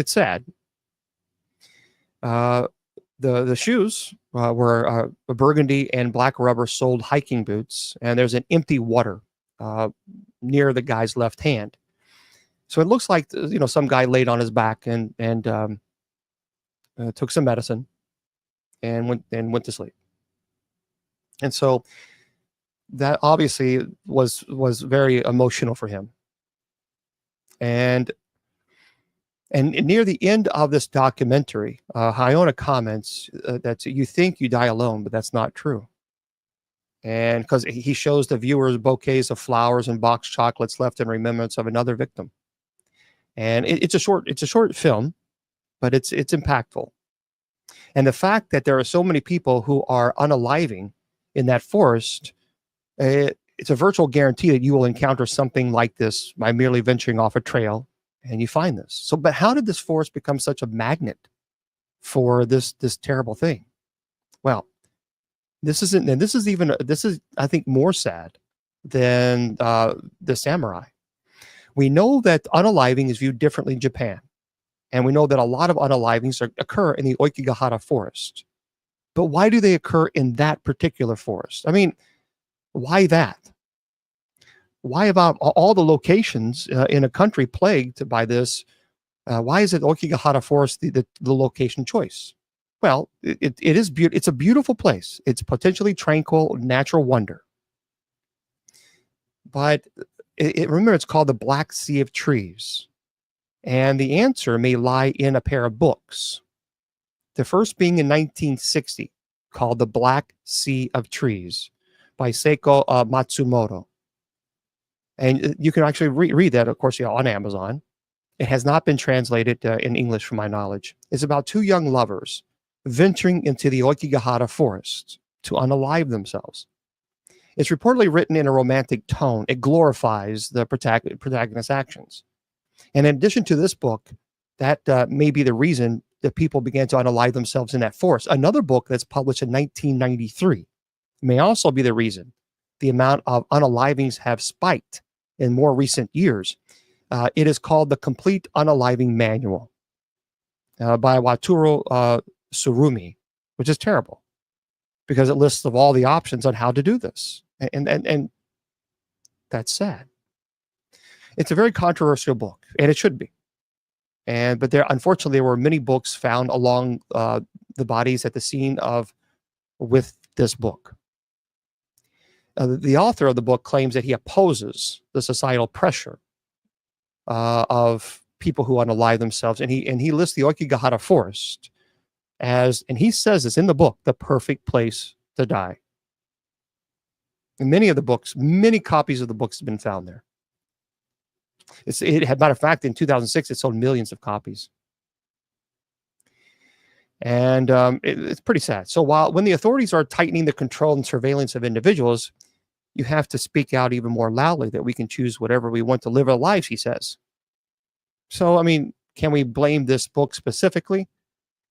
sad. The shoes were burgundy and black rubber soled hiking boots, and there's an empty water near the guy's left hand. So it looks like some guy laid on his back and took some medicine and went to sleep. And so that obviously was very emotional for him. And near the end of this documentary, Hayona comments that you think you die alone, but that's not true. And because he shows the viewers bouquets of flowers and box chocolates left in remembrance of another victim. And it's a short film, but it's impactful. And the fact that there are so many people who are unaliving in that forest, it's a virtual guarantee that you will encounter something like this by merely venturing off a trail and you find this. So, but how did this forest become such a magnet for this terrible thing? Well, this is I think more sad than the samurai. We know that unaliving is viewed differently in Japan, and we know that a lot of unalivings occur in the Aokigahara forest. But why do they occur in that particular forest? I mean, why that? Why about all the locations in a country plagued by this? Why is it Aokigahara Forest the location choice? Well, it is it's a beautiful place. It's potentially tranquil, natural wonder. But remember, it's called the Black Sea of Trees. And the answer may lie in a pair of books. The first being in 1960, called The Black Sea of Trees by Seiko Matsumoto. And you can actually read that, of course, on Amazon. It has not been translated in English, from my knowledge. It's about two young lovers venturing into the Aokigahara forest to unalive themselves. It's reportedly written in a romantic tone. It glorifies the protagonist's actions. And in addition to this book, that may be the reason that people began to unalive themselves in that forest. Another book that's published in 1993 may also be the reason the amount of unalivings have spiked in more recent years. It is called The Complete Unaliving Manual by Wataru Tsurumi, which is terrible because it lists of all the options on how to do this. And that's sad. It's a very controversial book, and it should be. But unfortunately, there were many books found along the bodies at the scene with this book. The author of the book claims that he opposes the societal pressure of people who unalive themselves, and he lists the Aokigahara forest as, and he says this in the book, the perfect place to die. And many copies of the books have been found there. Matter of fact, in 2006, it sold millions of copies. And it's pretty sad. So when the authorities are tightening the control and surveillance of individuals, you have to speak out even more loudly that we can choose whatever we want to live our lives, he says. So, I mean, can we blame this book specifically?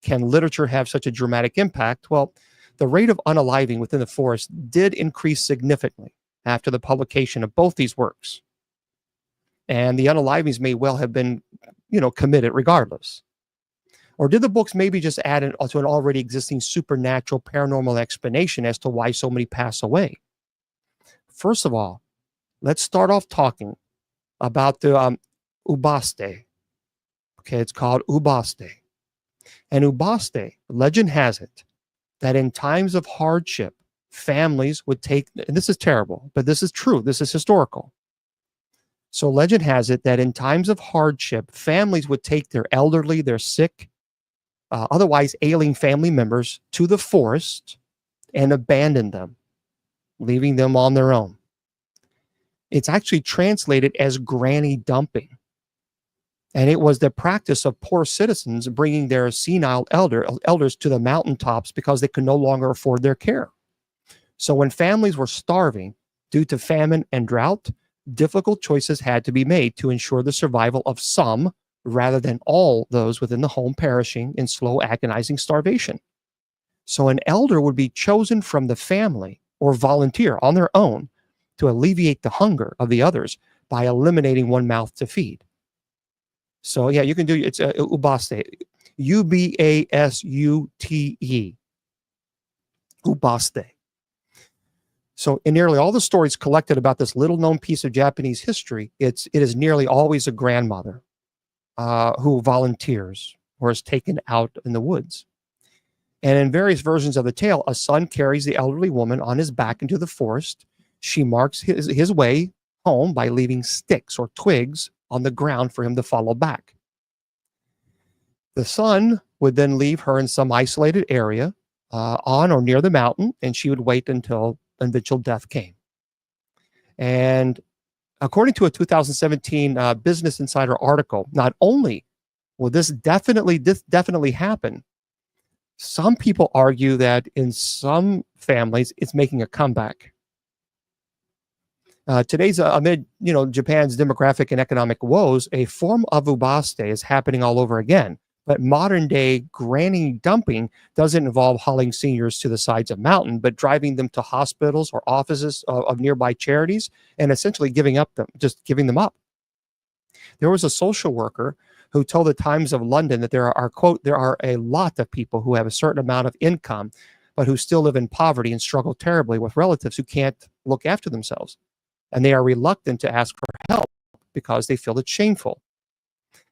Can literature have such a dramatic impact? Well, the rate of unaliving within the forest did increase significantly after the publication of both these works. And the unalivings may well have been, committed regardless. Or did the books maybe just add to an already existing supernatural paranormal explanation as to why so many pass away? First of all, let's start off talking about the ubaste. Okay, it's called ubaste. And ubaste, legend has it, that in times of hardship, families would take, and this is terrible, but this is true, this is historical. So legend has it that in times of hardship, families would take their elderly, their sick, otherwise ailing family members to the forest and abandon them, leaving them on their own. It's actually translated as granny dumping. And it was the practice of poor citizens bringing their senile elders to the mountaintops because they could no longer afford their care. So when families were starving due to famine and drought, difficult choices had to be made to ensure the survival of some rather than all those within the home perishing in slow, agonizing starvation. So an elder would be chosen from the family or volunteer on their own to alleviate the hunger of the others by eliminating one mouth to feed. So yeah, you can do, it's ubaste, Ubasute, ubaste. So in nearly all the stories collected about this little known piece of Japanese history, it is nearly always a grandmother who volunteers or is taken out in the woods. And in various versions of the tale, a son carries the elderly woman on his back into the forest. She marks his way home by leaving sticks or twigs on the ground for him to follow back. The son would then leave her in some isolated area on or near the mountain, and she would wait until eventual death came. And according to a 2017 Business Insider article, not only will this definitely happen, some people argue that in some families it's making a comeback. Today's amid Japan's demographic and economic woes, a form of ubaste is happening all over again. But modern day granny dumping doesn't involve hauling seniors to the sides of mountain, but driving them to hospitals or offices of nearby charities and essentially giving them up. There was a social worker who told the Times of London that there are, quote, there are a lot of people who have a certain amount of income, but who still live in poverty and struggle terribly with relatives who can't look after themselves. And they are reluctant to ask for help because they feel it's shameful.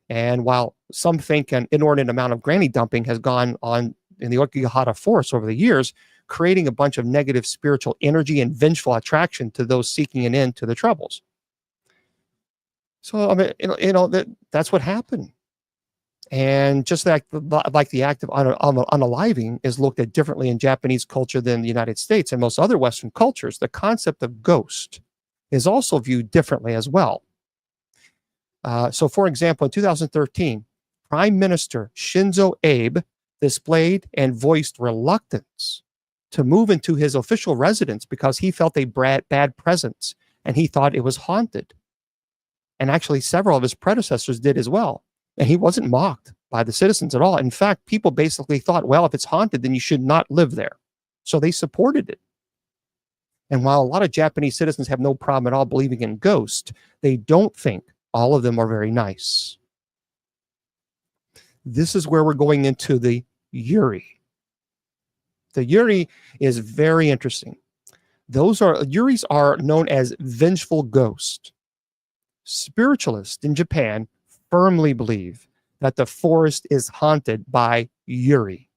And while some think an inordinate amount of granny dumping has gone on in the Aokigahara forest over the years, creating a bunch of negative spiritual energy and vengeful attraction to those seeking an end to the troubles. So I mean, that's what happened. And just like the act of unaliving is looked at differently in Japanese culture than the United States and most other Western cultures, the concept of ghost is also viewed differently as well. So, for example, in 2013, Prime Minister Shinzo Abe displayed and voiced reluctance to move into his official residence because he felt a bad presence and he thought it was haunted. And actually, several of his predecessors did as well. And he wasn't mocked by the citizens at all. In fact, people basically thought, well, if it's haunted, then you should not live there. So they supported it. And while a lot of Japanese citizens have no problem at all believing in ghosts, they don't think all of them are very nice. This is where we're going into the eery. The eery is very interesting. Eerys are known as vengeful ghosts. Spiritualists in Japan firmly believe that the forest is haunted by eery.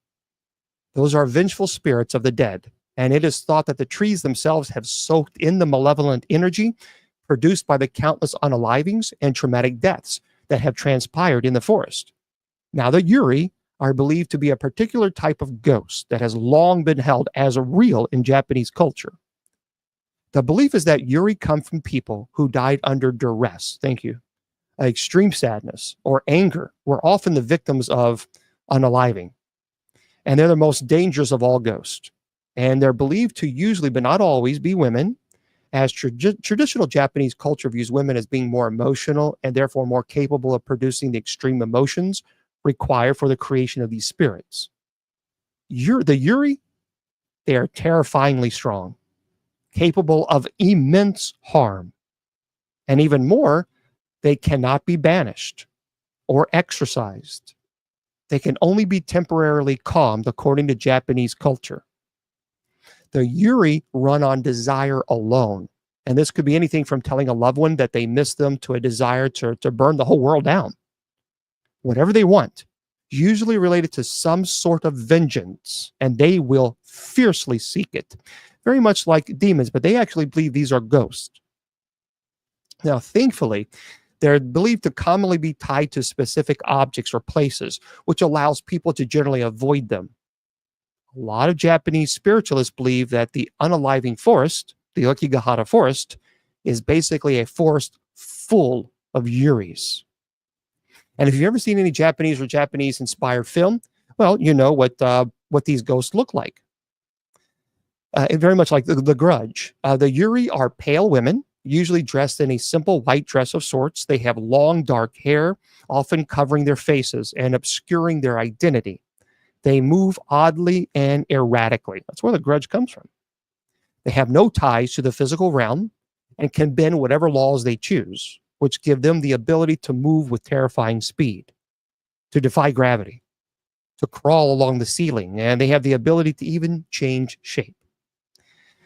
Those are vengeful spirits of the dead, and it is thought that the trees themselves have soaked in the malevolent energy produced by the countless unalivings and traumatic deaths that have transpired in the forest. Now, the eery are believed to be a particular type of ghost that has long been held as real in Japanese culture. The belief is that eery come from people who died under duress. Thank you. Extreme sadness or anger were often the victims of unaliving. And they're the most dangerous of all ghosts. And they're believed to usually, but not always, be women, as traditional Japanese culture views women as being more emotional and therefore more capable of producing the extreme emotions required for the creation of these spirits. The eery, they are terrifyingly strong, capable of immense harm. And even more, they cannot be banished or exorcised. They can only be temporarily calmed according to Japanese culture. The eery run on desire alone. And this could be anything from telling a loved one that they miss them to a desire to burn the whole world down. Whatever they want, usually related to some sort of vengeance, and they will fiercely seek it. Very much like demons, but they actually believe these are ghosts. Now, thankfully, they're believed to commonly be tied to specific objects or places, which allows people to generally avoid them. A lot of Japanese spiritualists believe that the unaliving forest, the Aokigahara forest, is basically a forest full of eerys. And if you've ever seen any Japanese or Japanese-inspired film, well, you know what these ghosts look like. Very much like the Grudge. The eery are pale women, usually dressed in a simple white dress of sorts. They have long, dark hair, often covering their faces and obscuring their identity. They move oddly and erratically. That's where the Grudge comes from. They have no ties to the physical realm and can bend whatever laws they choose, which give them the ability to move with terrifying speed, to defy gravity, to crawl along the ceiling, and they have the ability to even change shape.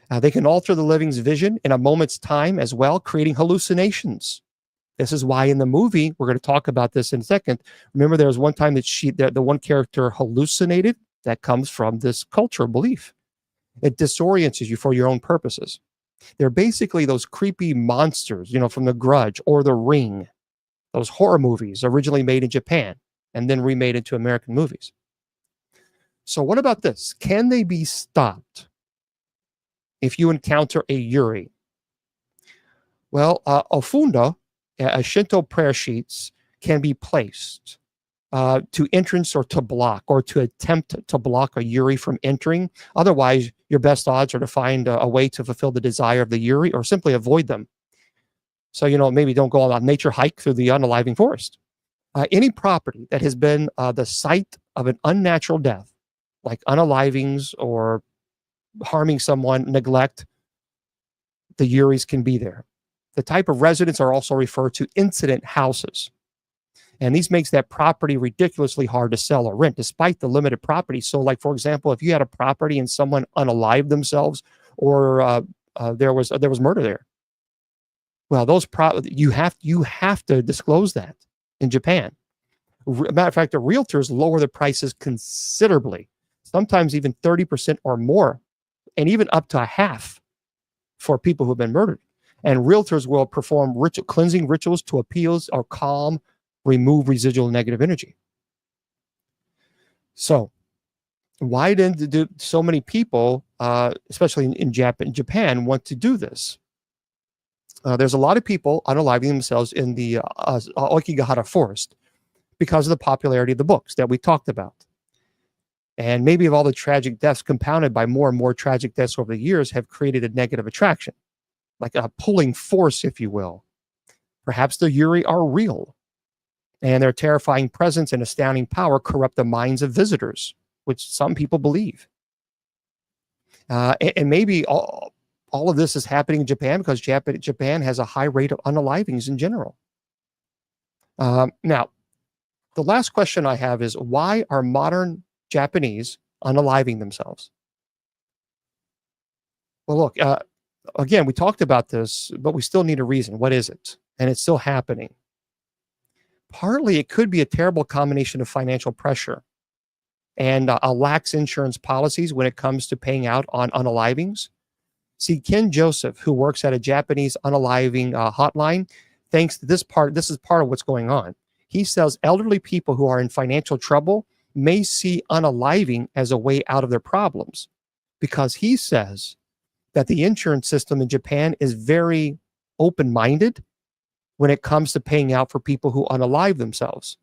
They can alter the living's vision in a moment's time as well, creating hallucinations. This is why in the movie, we're going to talk about this in a second. Remember, there was one time that the one character hallucinated. That comes from this cultural belief. It disorients you for your own purposes. They're basically those creepy monsters, from The Grudge or The Ring, those horror movies originally made in Japan and then remade into American movies. So what about this? Can they be stopped if you encounter a eery? Well, ofunda, Shinto prayer sheets, can be placed to entrance or to block or to attempt to block a eery from entering. Otherwise, your best odds are to find a way to fulfill the desire of the eery or simply avoid them. So, maybe don't go on a nature hike through the unaliving forest. Any property that has been the site of an unnatural death, like unalivings or harming someone, neglect, the eerys can be there. The type of residents are also referred to incident houses. And these makes that property ridiculously hard to sell or rent, despite the limited property. So, like, for example, if you had a property and someone unalived themselves, or there was murder there, well, you have to disclose that in Japan. Matter of fact, the realtors lower the prices considerably, sometimes even 30% or more, and even up to a half for people who have been murdered. And realtors will perform cleansing rituals to appease or calm, remove residual negative energy. So why do so many people, especially in Japan, want to do this? There's a lot of people unaliving themselves in the Aokigahara forest because of the popularity of the books that we talked about. And maybe of all the tragic deaths compounded by more and more tragic deaths over the years have created a negative attraction, like a pulling force, if you will. Perhaps the eery are real, and their terrifying presence and astounding power corrupt the minds of visitors, which some people believe. And maybe all of this is happening in Japan because Japan has a high rate of unalivings in general. Now, the last question I have is, why are modern Japanese unaliving themselves? Well, look, again, we talked about this, but we still need a reason. What is it? And it's still happening. Partly, it could be a terrible combination of financial pressure and a lax insurance policies when it comes to paying out on unalivings. See, Ken Joseph, who works at a Japanese unaliving hotline, thinks that this is part of what's going on. He says elderly people who are in financial trouble may see unaliving as a way out of their problems, because he says that the insurance system in Japan is very open-minded when it comes to paying out for people who unalive themselves.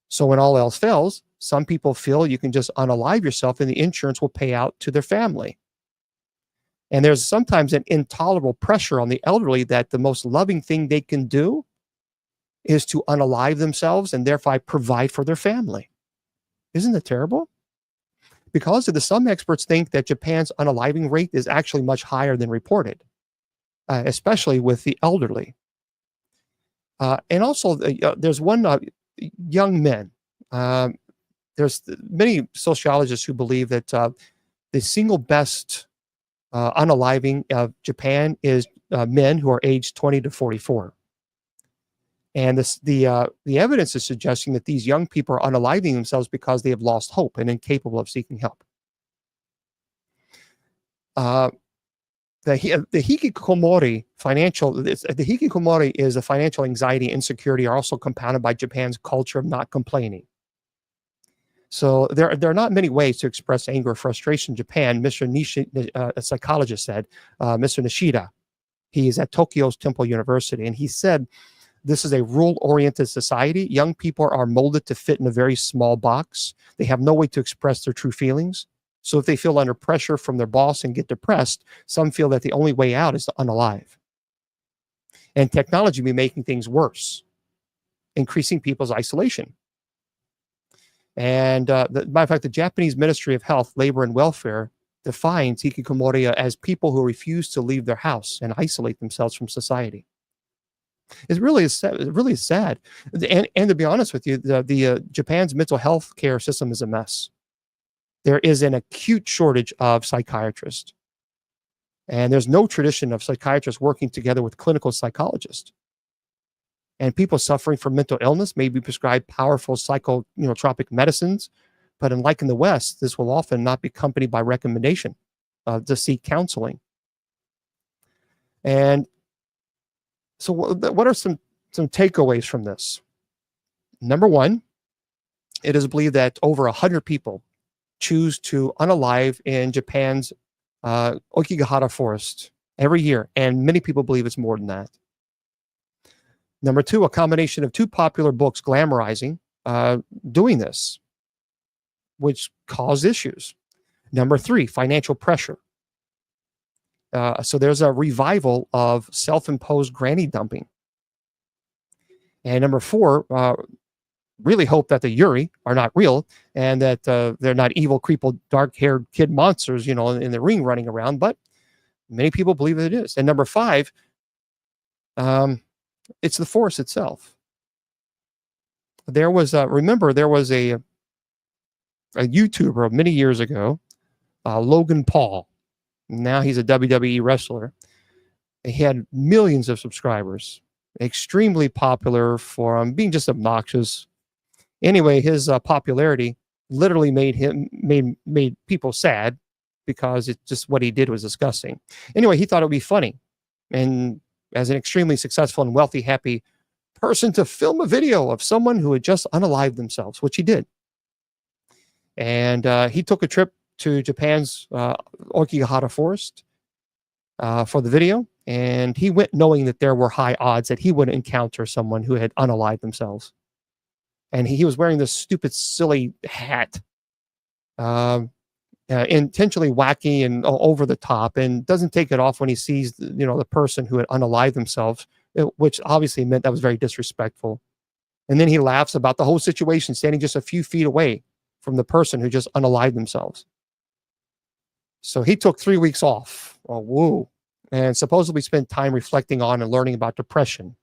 So when all else fails, some people feel you can just unalive yourself and the insurance will pay out to their family. And there's sometimes an intolerable pressure on the elderly that the most loving thing they can do is to unalive themselves and thereby provide for their family. Isn't that terrible? Because of this, some experts think that Japan's unaliving rate is actually much higher than reported, especially with the elderly. And also, there's one young men. There's many sociologists who believe that the single best unaliving of Japan is men who are aged 20 to 44. And the evidence is suggesting that these young people are unaliving themselves because they have lost hope and incapable of seeking help. The hikikomori is a financial anxiety and insecurity are also compounded by Japan's culture of not complaining. So there are not many ways to express anger or frustration in Japan. Mr. A psychologist said, Mr. Nishida, he is at Tokyo's Temple University, and he said, this is a rule-oriented society. Young people are molded to fit in a very small box. They have no way to express their true feelings. So if they feel under pressure from their boss and get depressed, some feel that the only way out is to unalive. And technology may be making things worse, increasing people's isolation. And matter of fact, the Japanese Ministry of Health, Labor and Welfare defines hikikomori as people who refuse to leave their house and isolate themselves from society. It really is sad. And to be honest with you, the Japan's mental health care system is a mess. There is an acute shortage of psychiatrists. And there's no tradition of psychiatrists working together with clinical psychologists. And people suffering from mental illness may be prescribed powerful psychotropic medicines, but unlike in the West, this will often not be accompanied by recommendation to seek counseling. And so what are some takeaways from this? Number one, it is believed that over 100 people choose to unalive in Japan's Aokigahara forest every year, and many people believe it's more than that. Number two, a combination of two popular books glamorizing doing this, which cause issues. Number three, financial pressure. So there's a revival of self-imposed granny dumping. And number four, really hope that the Yuri are not real and that they're not evil, creepy, dark-haired kid monsters, in the ring running around. But many people believe that it is. And number 5, it's the force itself. There was, remember, there was a YouTuber many years ago, Logan Paul. Now he's a WWE wrestler. He had millions of subscribers, extremely popular for being just obnoxious. Anyway, his popularity literally made people sad because it's just what he did was disgusting. Anyway, he thought it would be funny, and as an extremely successful and wealthy, happy person, to film a video of someone who had just unalived themselves, which he did. And he took a trip to Japan's Aokigahara forest for the video, and he went knowing that there were high odds that he would encounter someone who had unalived themselves. And he was wearing this stupid, silly hat, intentionally wacky and over the top, and doesn't take it off when he sees the person who had unalived themselves, which obviously meant that was very disrespectful. And then he laughs about the whole situation, standing just a few feet away from the person who just unalived themselves. So he took 3 weeks off. Oh, woo. And supposedly spent time reflecting on and learning about depression.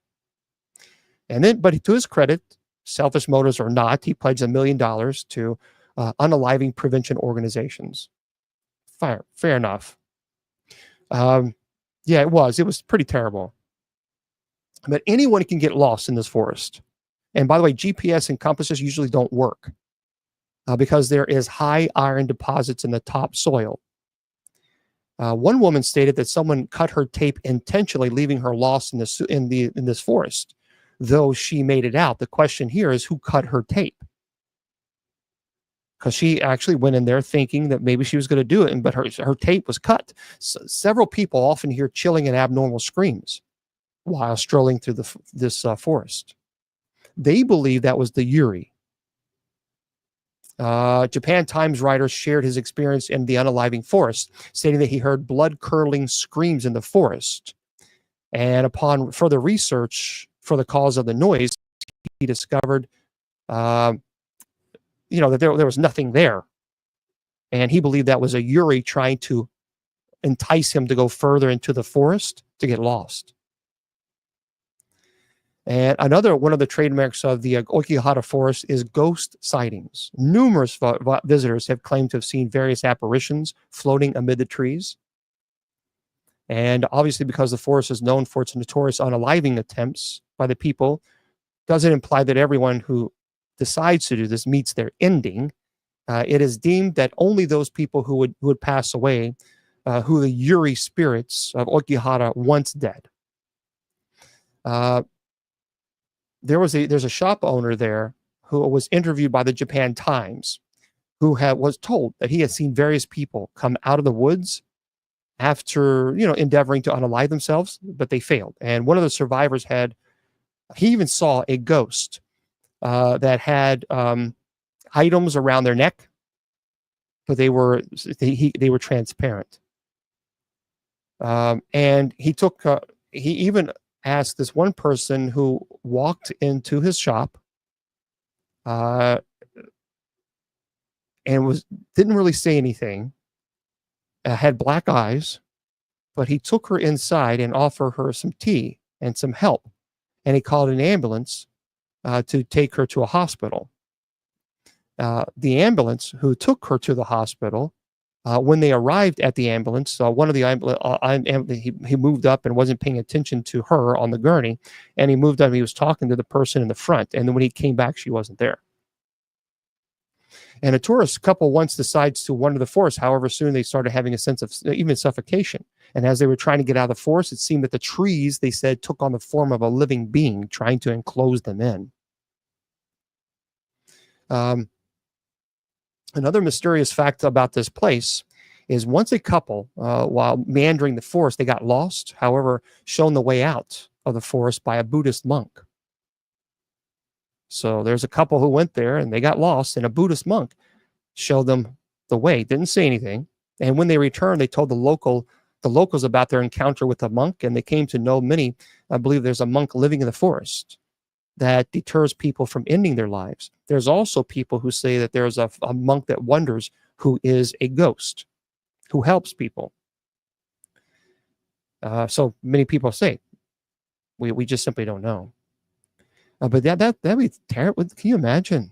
And then, but to his credit, selfish motives or not, he pledged $1 million to unaliving prevention organizations. Fair enough. Yeah, it was pretty terrible. But anyone can get lost in this forest. And by the way, GPS and compasses usually don't work because there is high iron deposits in the top soil. One woman stated that someone cut her tape intentionally, leaving her lost in this forest. Though she made it out, the question here is who cut her tape? Because she actually went in there thinking that maybe she was going to do it, but her tape was cut. Several people often hear chilling and abnormal screams while strolling through this forest. They believe that was the Yuri. Japan Times writer shared his experience in the unaliving forest, stating that he heard blood-curdling screams in the forest. And upon further research for the cause of the noise, he discovered, that there was nothing there. And he believed that was a Yuri trying to entice him to go further into the forest to get lost. And another one of the trademarks of the Aokigahara forest is ghost sightings. Numerous visitors have claimed to have seen various apparitions floating amid the trees. And obviously, because the forest is known for its notorious unaliving attempts by the people, doesn't imply that everyone who decides to do this meets their ending. It is deemed that only those people who would pass away, who the Yuri spirits of Aokigahara once dead. There's a shop owner there who was interviewed by the Japan Times, who was told that he had seen various people come out of the woods after endeavoring to unalive themselves, but they failed. And one of the survivors he even saw a ghost that had items around their neck, but they were transparent. And he even asked this one person who walked into his shop and didn't really say anything, had black eyes, but he took her inside and offered her some tea and some help. And he called an ambulance to take her to a hospital. The ambulance who took her to the hospital, when they arrived at the ambulance, one of the he moved up and wasn't paying attention to her on the gurney, and he moved up and he was talking to the person in the front. And then when he came back, she wasn't there. And a tourist couple once decides to wander the forest. However, soon they started having a sense of even suffocation. And as they were trying to get out of the forest, it seemed that the trees, they said, took on the form of a living being trying to enclose them in. Another mysterious fact about this place is once a couple, while meandering the forest, they got lost, however, shown the way out of the forest by a Buddhist monk. So there's a couple who went there and they got lost, and a Buddhist monk showed them the way, didn't say anything. And when they returned, they told the locals about their encounter with the monk, and they came to know I believe there's a monk living in the forest. that deters people from ending their lives. There's also people who say that there's a monk that wanders who is a ghost, who helps people. So many people say, we just simply don't know. But that'd be terrible. Can you imagine?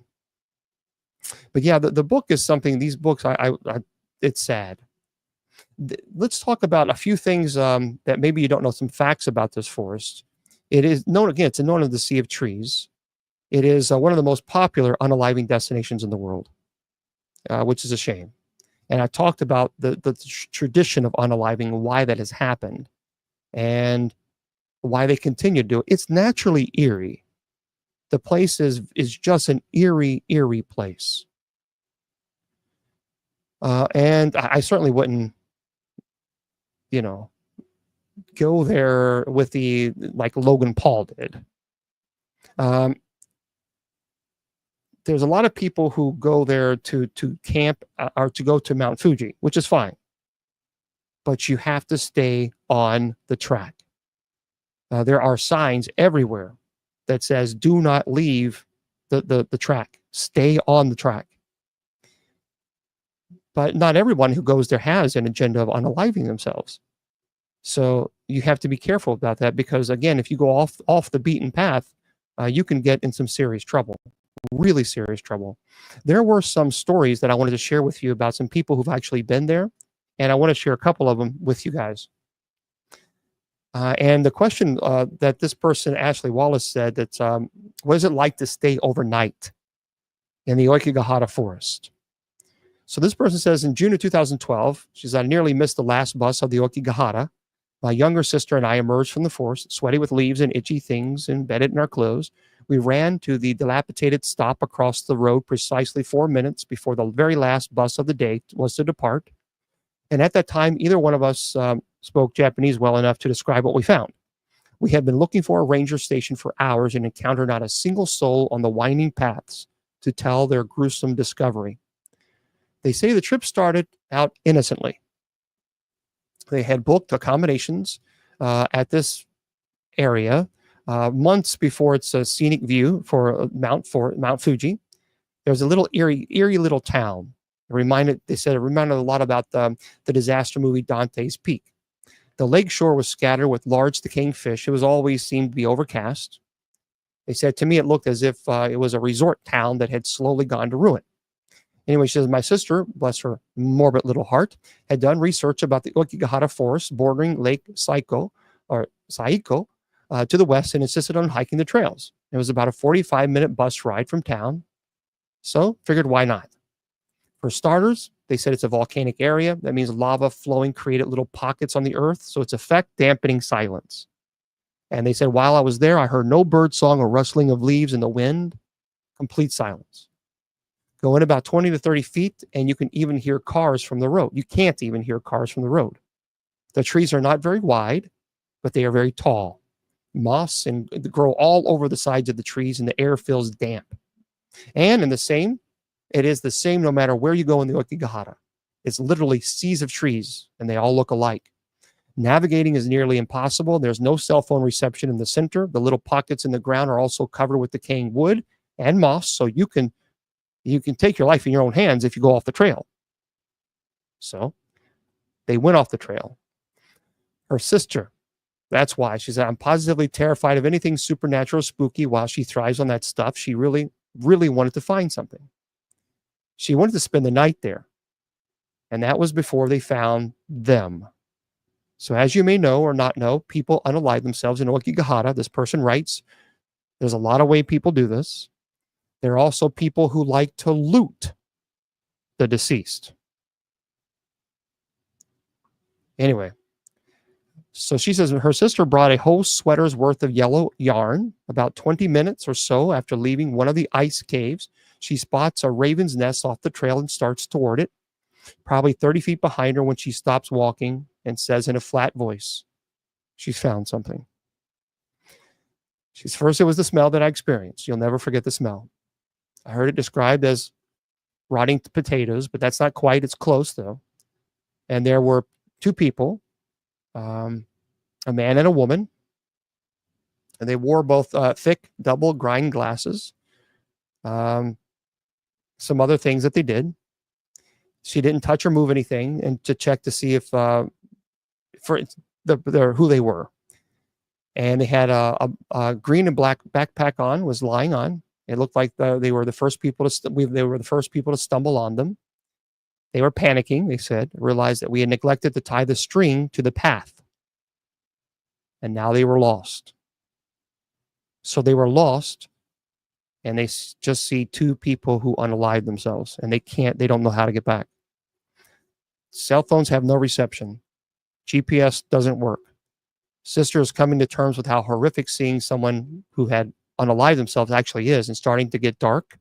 But yeah, the book is something. These books, it's sad. Let's talk about a few things that maybe you don't know. Some facts about this forest. It is known again. It's known as the Sea of Trees. It is one of the most popular unaliving destinations in the world, which is a shame. And I talked about the tradition of unaliving, why that has happened, and why they continue to do it. It's naturally eerie. The place is just an eerie place. And I certainly wouldn't, go there with like Logan Paul did. There's a lot of people who go there to camp or to go to Mount Fuji, which is fine. But you have to stay on the track. There are signs everywhere that says, do not leave the track. Stay on the track. But not everyone who goes there has an agenda of unaliving themselves. So you have to be careful about that, because again, if you go off the beaten path, you can get in some serious trouble, really serious trouble. There were some stories that I wanted to share with you about some people who've actually been there, and I want to share a couple of them with you guys. And the question that this person, Ashley Wallace, said, that what is it like to stay overnight in the Aokigahara forest? So this person says, in June of 2012, she says, I nearly missed the last bus of the Aokigahara. My younger sister and I emerged from the forest, sweaty with leaves and itchy things embedded in our clothes. We ran to the dilapidated stop across the road precisely 4 minutes before the very last bus of the day was to depart. And at that time, either one of us spoke Japanese well enough to describe what we found. We had been looking for a ranger station for hours and encountered not a single soul on the winding paths to tell their gruesome discovery. They say the trip started out innocently. They had booked accommodations at this area months before its a scenic view for Mount Fuji. There was a little eerie little town. They said it reminded a lot about the disaster movie Dante's Peak. The lake shore was scattered with large decaying fish. It was always seemed to be overcast. They said, to me, it looked as if it was a resort town that had slowly gone to ruin. Anyway, she says, my sister, bless her morbid little heart, had done research about the Aokigahara forest bordering Lake Saiko to the west, and insisted on hiking the trails. It was about a 45-minute bus ride from town. So figured, why not? For starters, they said it's a volcanic area. That means lava flowing created little pockets on the earth, so its effect dampening silence. And they said, while I was there, I heard no bird song or rustling of leaves in the wind, complete silence. Go in about 20 to 30 feet, and you can even hear cars from the road. You can't even hear cars from the road. The trees are not very wide, but they are very tall. Moss and grow all over the sides of the trees, and the air feels damp. And it is the same no matter where you go in the Aokigahara. It's literally seas of trees, and they all look alike. Navigating is nearly impossible. There's no cell phone reception in the center. The little pockets in the ground are also covered with decaying wood and moss, so you can take your life in your own hands if you go off the trail. So they went off the trail. Her sister, that's why. She said, I'm positively terrified of anything supernatural or spooky. While she thrives on that stuff, she really, really wanted to find something. She wanted to spend the night there. And that was before they found them. So as you may know or not know, people unalive themselves in Aokigahara. This person writes, there's a lot of ways people do this. There are also people who like to loot the deceased. Anyway, so she says her sister brought a whole sweater's worth of yellow yarn. About 20 minutes or so after leaving one of the ice caves, she spots a raven's nest off the trail and starts toward it, probably 30 feet behind her when she stops walking and says in a flat voice, she's found something. She's first, it was the smell that I experienced. You'll never forget the smell. I heard it described as rotting potatoes, but that's not quite. It's close, though. And there were two people, a man and a woman. and they wore both thick double grind glasses. Some other things that they did. She didn't touch or move anything, and to check to see if for who they were. And they had a green and black backpack on, was lying on. It looked like they were the first people to stumble on them. They were panicking, they said, realized that we had neglected to tie the string to the path. And now they were lost. So they were lost, and they just see two people who unalived themselves, and they don't know how to get back. Cell phones have no reception. GPS doesn't work. Sister is coming to terms with how horrific seeing someone who had unalived themselves actually is, and starting to get dark.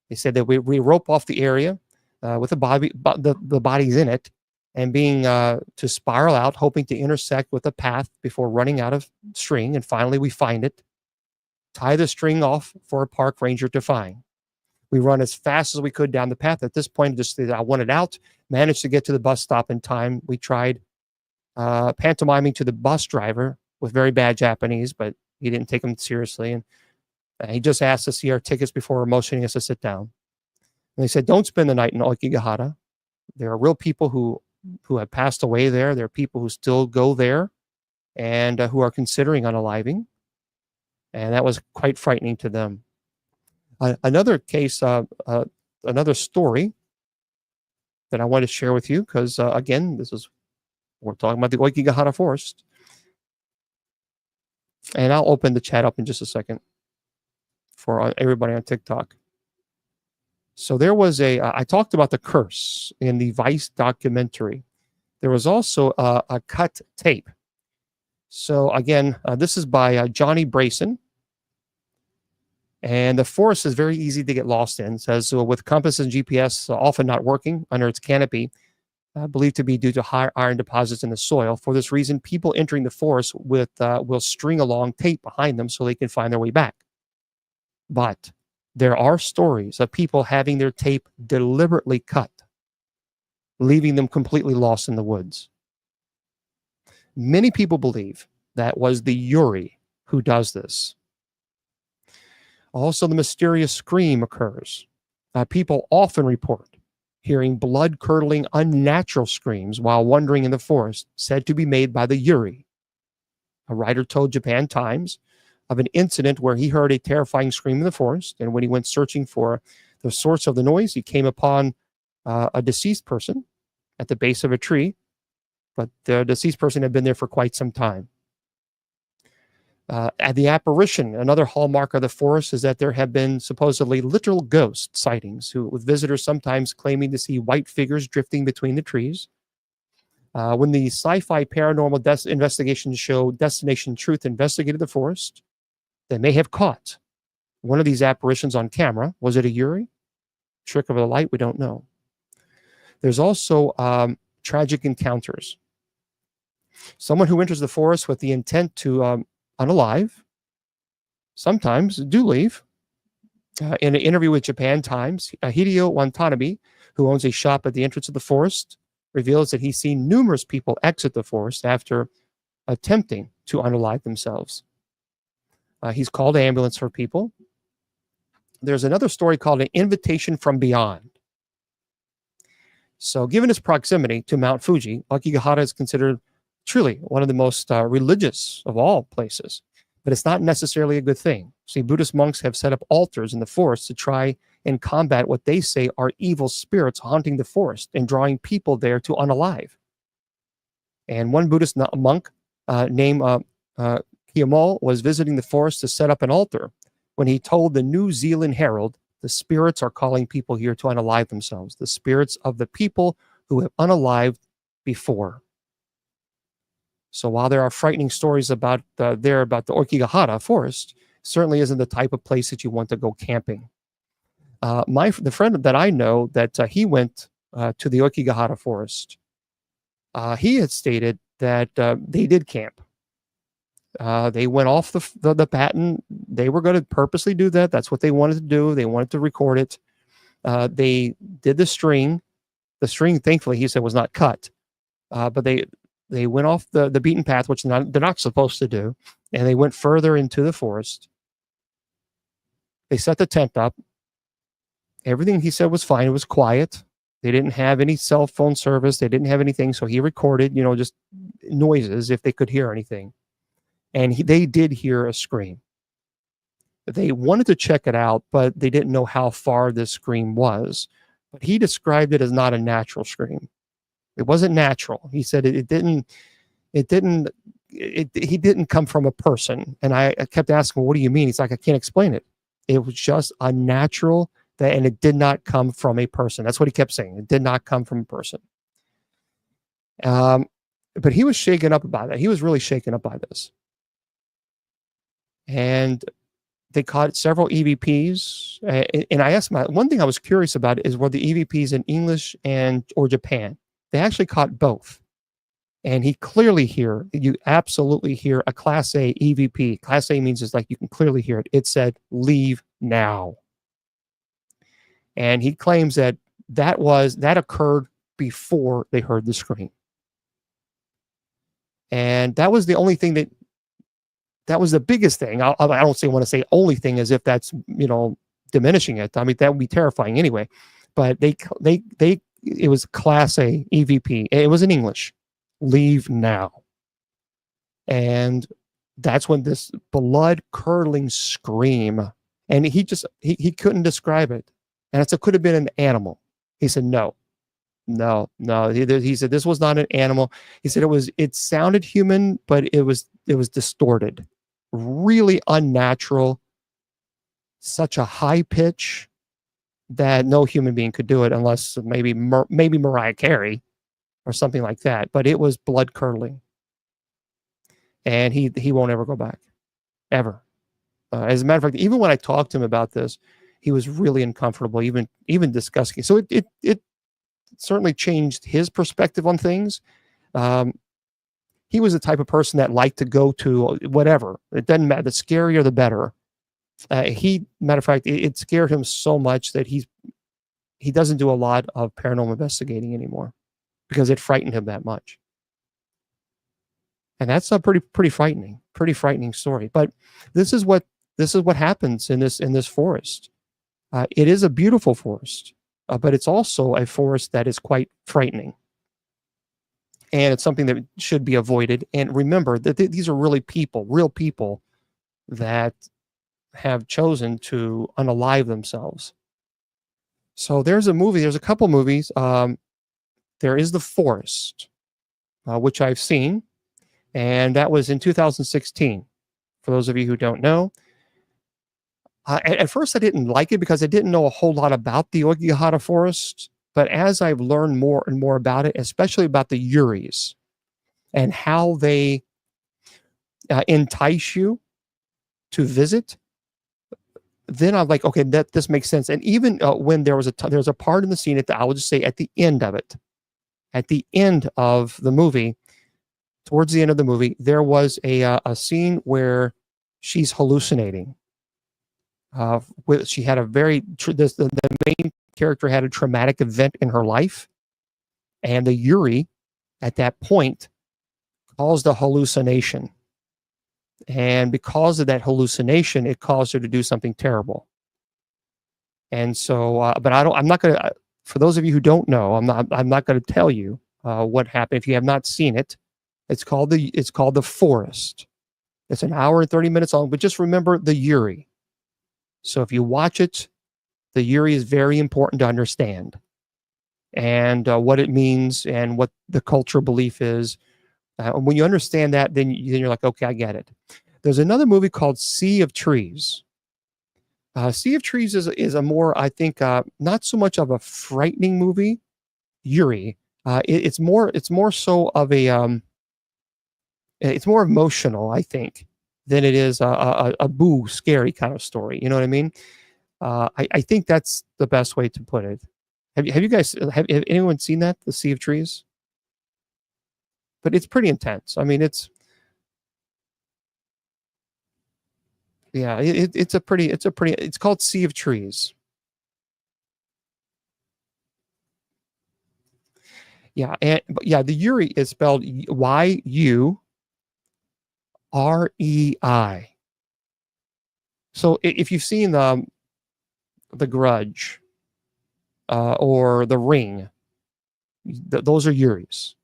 They said that we rope off the area with the bodies in it, and being to spiral out, hoping to intersect with a path before running out of string. And finally, we find it. Tie the string off for a park ranger to find. We run as fast as we could down the path. At this point, I wanted out, managed to get to the bus stop in time. We tried pantomiming to the bus driver with very bad Japanese, but he didn't take him seriously. And he just asked to see our tickets before motioning us to sit down. And they said, don't spend the night in Aokigahara. There are real people who have passed away there. There are people who still go there and who are considering unaliving. And that was quite frightening to them. Another case, another story that I want to share with you, because again, we're talking about the Aokigahara forest. And I'll open the chat up in just a second for everybody on TikTok. So there was I talked about the curse in the Vice documentary. There was also a cut tape. So again, this is by Johnny Brayson. And the forest is very easy to get lost in. It says, with compass and GPS often not working under its canopy, believed to be due to high iron deposits in the soil. For this reason, people entering the forest will string along tape behind them so they can find their way back. But there are stories of people having their tape deliberately cut, leaving them completely lost in the woods. Many people believe that was the eery who does this. Also, the mysterious scream occurs. People often report hearing blood-curdling, unnatural screams while wandering in the forest, said to be made by the eery. A writer told Japan Times of an incident where he heard a terrifying scream in the forest, and when he went searching for the source of the noise, he came upon a deceased person at the base of a tree, but the deceased person had been there for quite some time. At the apparition, another hallmark of the forest is that there have been supposedly literal ghost sightings, with visitors sometimes claiming to see white figures drifting between the trees. When the sci-fi paranormal investigation show Destination Truth investigated the forest, they may have caught one of these apparitions on camera. Was it a eery? Trick of the light? We don't know. There's also tragic encounters. Someone who enters the forest with the intent to unalive sometimes do leave. In an interview with Japan Times, Hideo Watanabe, who owns a shop at the entrance of the forest, reveals that he's seen numerous people exit the forest after attempting to unalive themselves. He's called ambulance for people. There's another story called An Invitation from Beyond. So given its proximity to Mount Fuji, Aokigahara is considered truly one of the most religious of all places, but it's not necessarily a good thing. See, Buddhist monks have set up altars in the forest to try and combat what they say are evil spirits haunting the forest and drawing people there to unalive. And one Buddhist monk named Kiyomol was visiting the forest to set up an altar when he told the New Zealand Herald, the spirits are calling people here to unalive themselves, the spirits of the people who have unalived before. So while there are frightening stories about the Aokigahara forest, certainly isn't the type of place that you want to go camping. The friend that I know that he went to the Aokigahara forest, he had stated that they did camp. They went off the patent. They were going to purposely do that. That's what they wanted to do. They wanted to record it. They did the string. The string, thankfully, he said, was not cut. But they went off the beaten path, which they're not supposed to do, and they went further into the forest. They set the tent up. Everything he said was fine. It was quiet. They didn't have any cell phone service. They didn't have anything. So he recorded, just noises if they could hear anything. And they did hear a scream. They wanted to check it out, but they didn't know how far this scream was. But he described it as not a natural scream. It wasn't natural. He said he didn't come from a person. And I kept asking, well, what do you mean? He's like, I can't explain it. It was just unnatural, and it did not come from a person. That's what he kept saying. It did not come from a person. But he was shaken up about that. He was really shaken up by this. And they caught several EVPs. And I asked one thing I was curious about is, were the EVPs in English or Japan? They actually caught both. And you absolutely hear a Class A EVP. Class A means it's like you can clearly hear it. It said, "Leave now." And he claims that occurred before they heard the scream. And that was the only thing that was the biggest thing. I don't want to say only thing as if that's, diminishing it. I mean, that would be terrifying anyway. But it was Class A EVP. It was in English. "Leave now." And that's when this blood curdling scream, and he couldn't describe it. And it could have been an animal. He said, no. He said, this was not an animal. He said it sounded human, but it was distorted, really unnatural, such a high pitch that no human being could do it, unless maybe Mariah Carey or something like that. But it was blood curdling, and he won't ever go back, ever. As a matter of fact, even when I talked to him about this, he was really uncomfortable, even discussing. So it certainly changed his perspective on things. He was the type of person that liked to go to whatever. It doesn't matter. The scarier, the better. Matter of fact, it scared him so much that he doesn't do a lot of paranormal investigating anymore, because it frightened him that much. And that's a pretty frightening story. But this is what happens in this forest. It is a beautiful forest, but it's also a forest that is quite frightening. And it's something that should be avoided. And remember that these are real people that have chosen to unalive themselves. So there's a couple movies. There is The Forest, which I've seen, and that was in 2016. For those of you who don't know, at first I didn't like it because I didn't know a whole lot about the Aokigahara forest. But as I've learned more and more about it, especially about the eerys and how they entice you to visit, then I'm like, okay, this makes sense. And even when there's a part in the scene I will just say at the end of it, at the end of the movie, towards the end of the movie, there was a scene where she's hallucinating. She had the main character had a traumatic event in her life, and the eery at that point caused a hallucination. And because of that hallucination, it caused her to do something terrible. And so, but I'm not going to, for those of you who don't know, I'm not going to tell you what happened. If you have not seen it, it's called The Forest. It's an hour and 30 minutes long, but just remember the eery. So if you watch it, the eery is very important to understand, and what it means and what the cultural belief is. When you understand that, then you're like, okay, I get it. There's another movie called Sea of Trees. Sea of Trees is a more, I think, not so much of a frightening movie, eerie. It's more so of a, it's more emotional, I think, than it is a boo, scary kind of story. You know what I mean? I think that's the best way to put it. Have you guys, have anyone seen that, The Sea of Trees? But it's pretty intense. I mean, it's it's called Sea of Trees. Yeah, the eery is spelled Yury. REI. So if you've seen the Grudge or The Ring, those are Yuri's.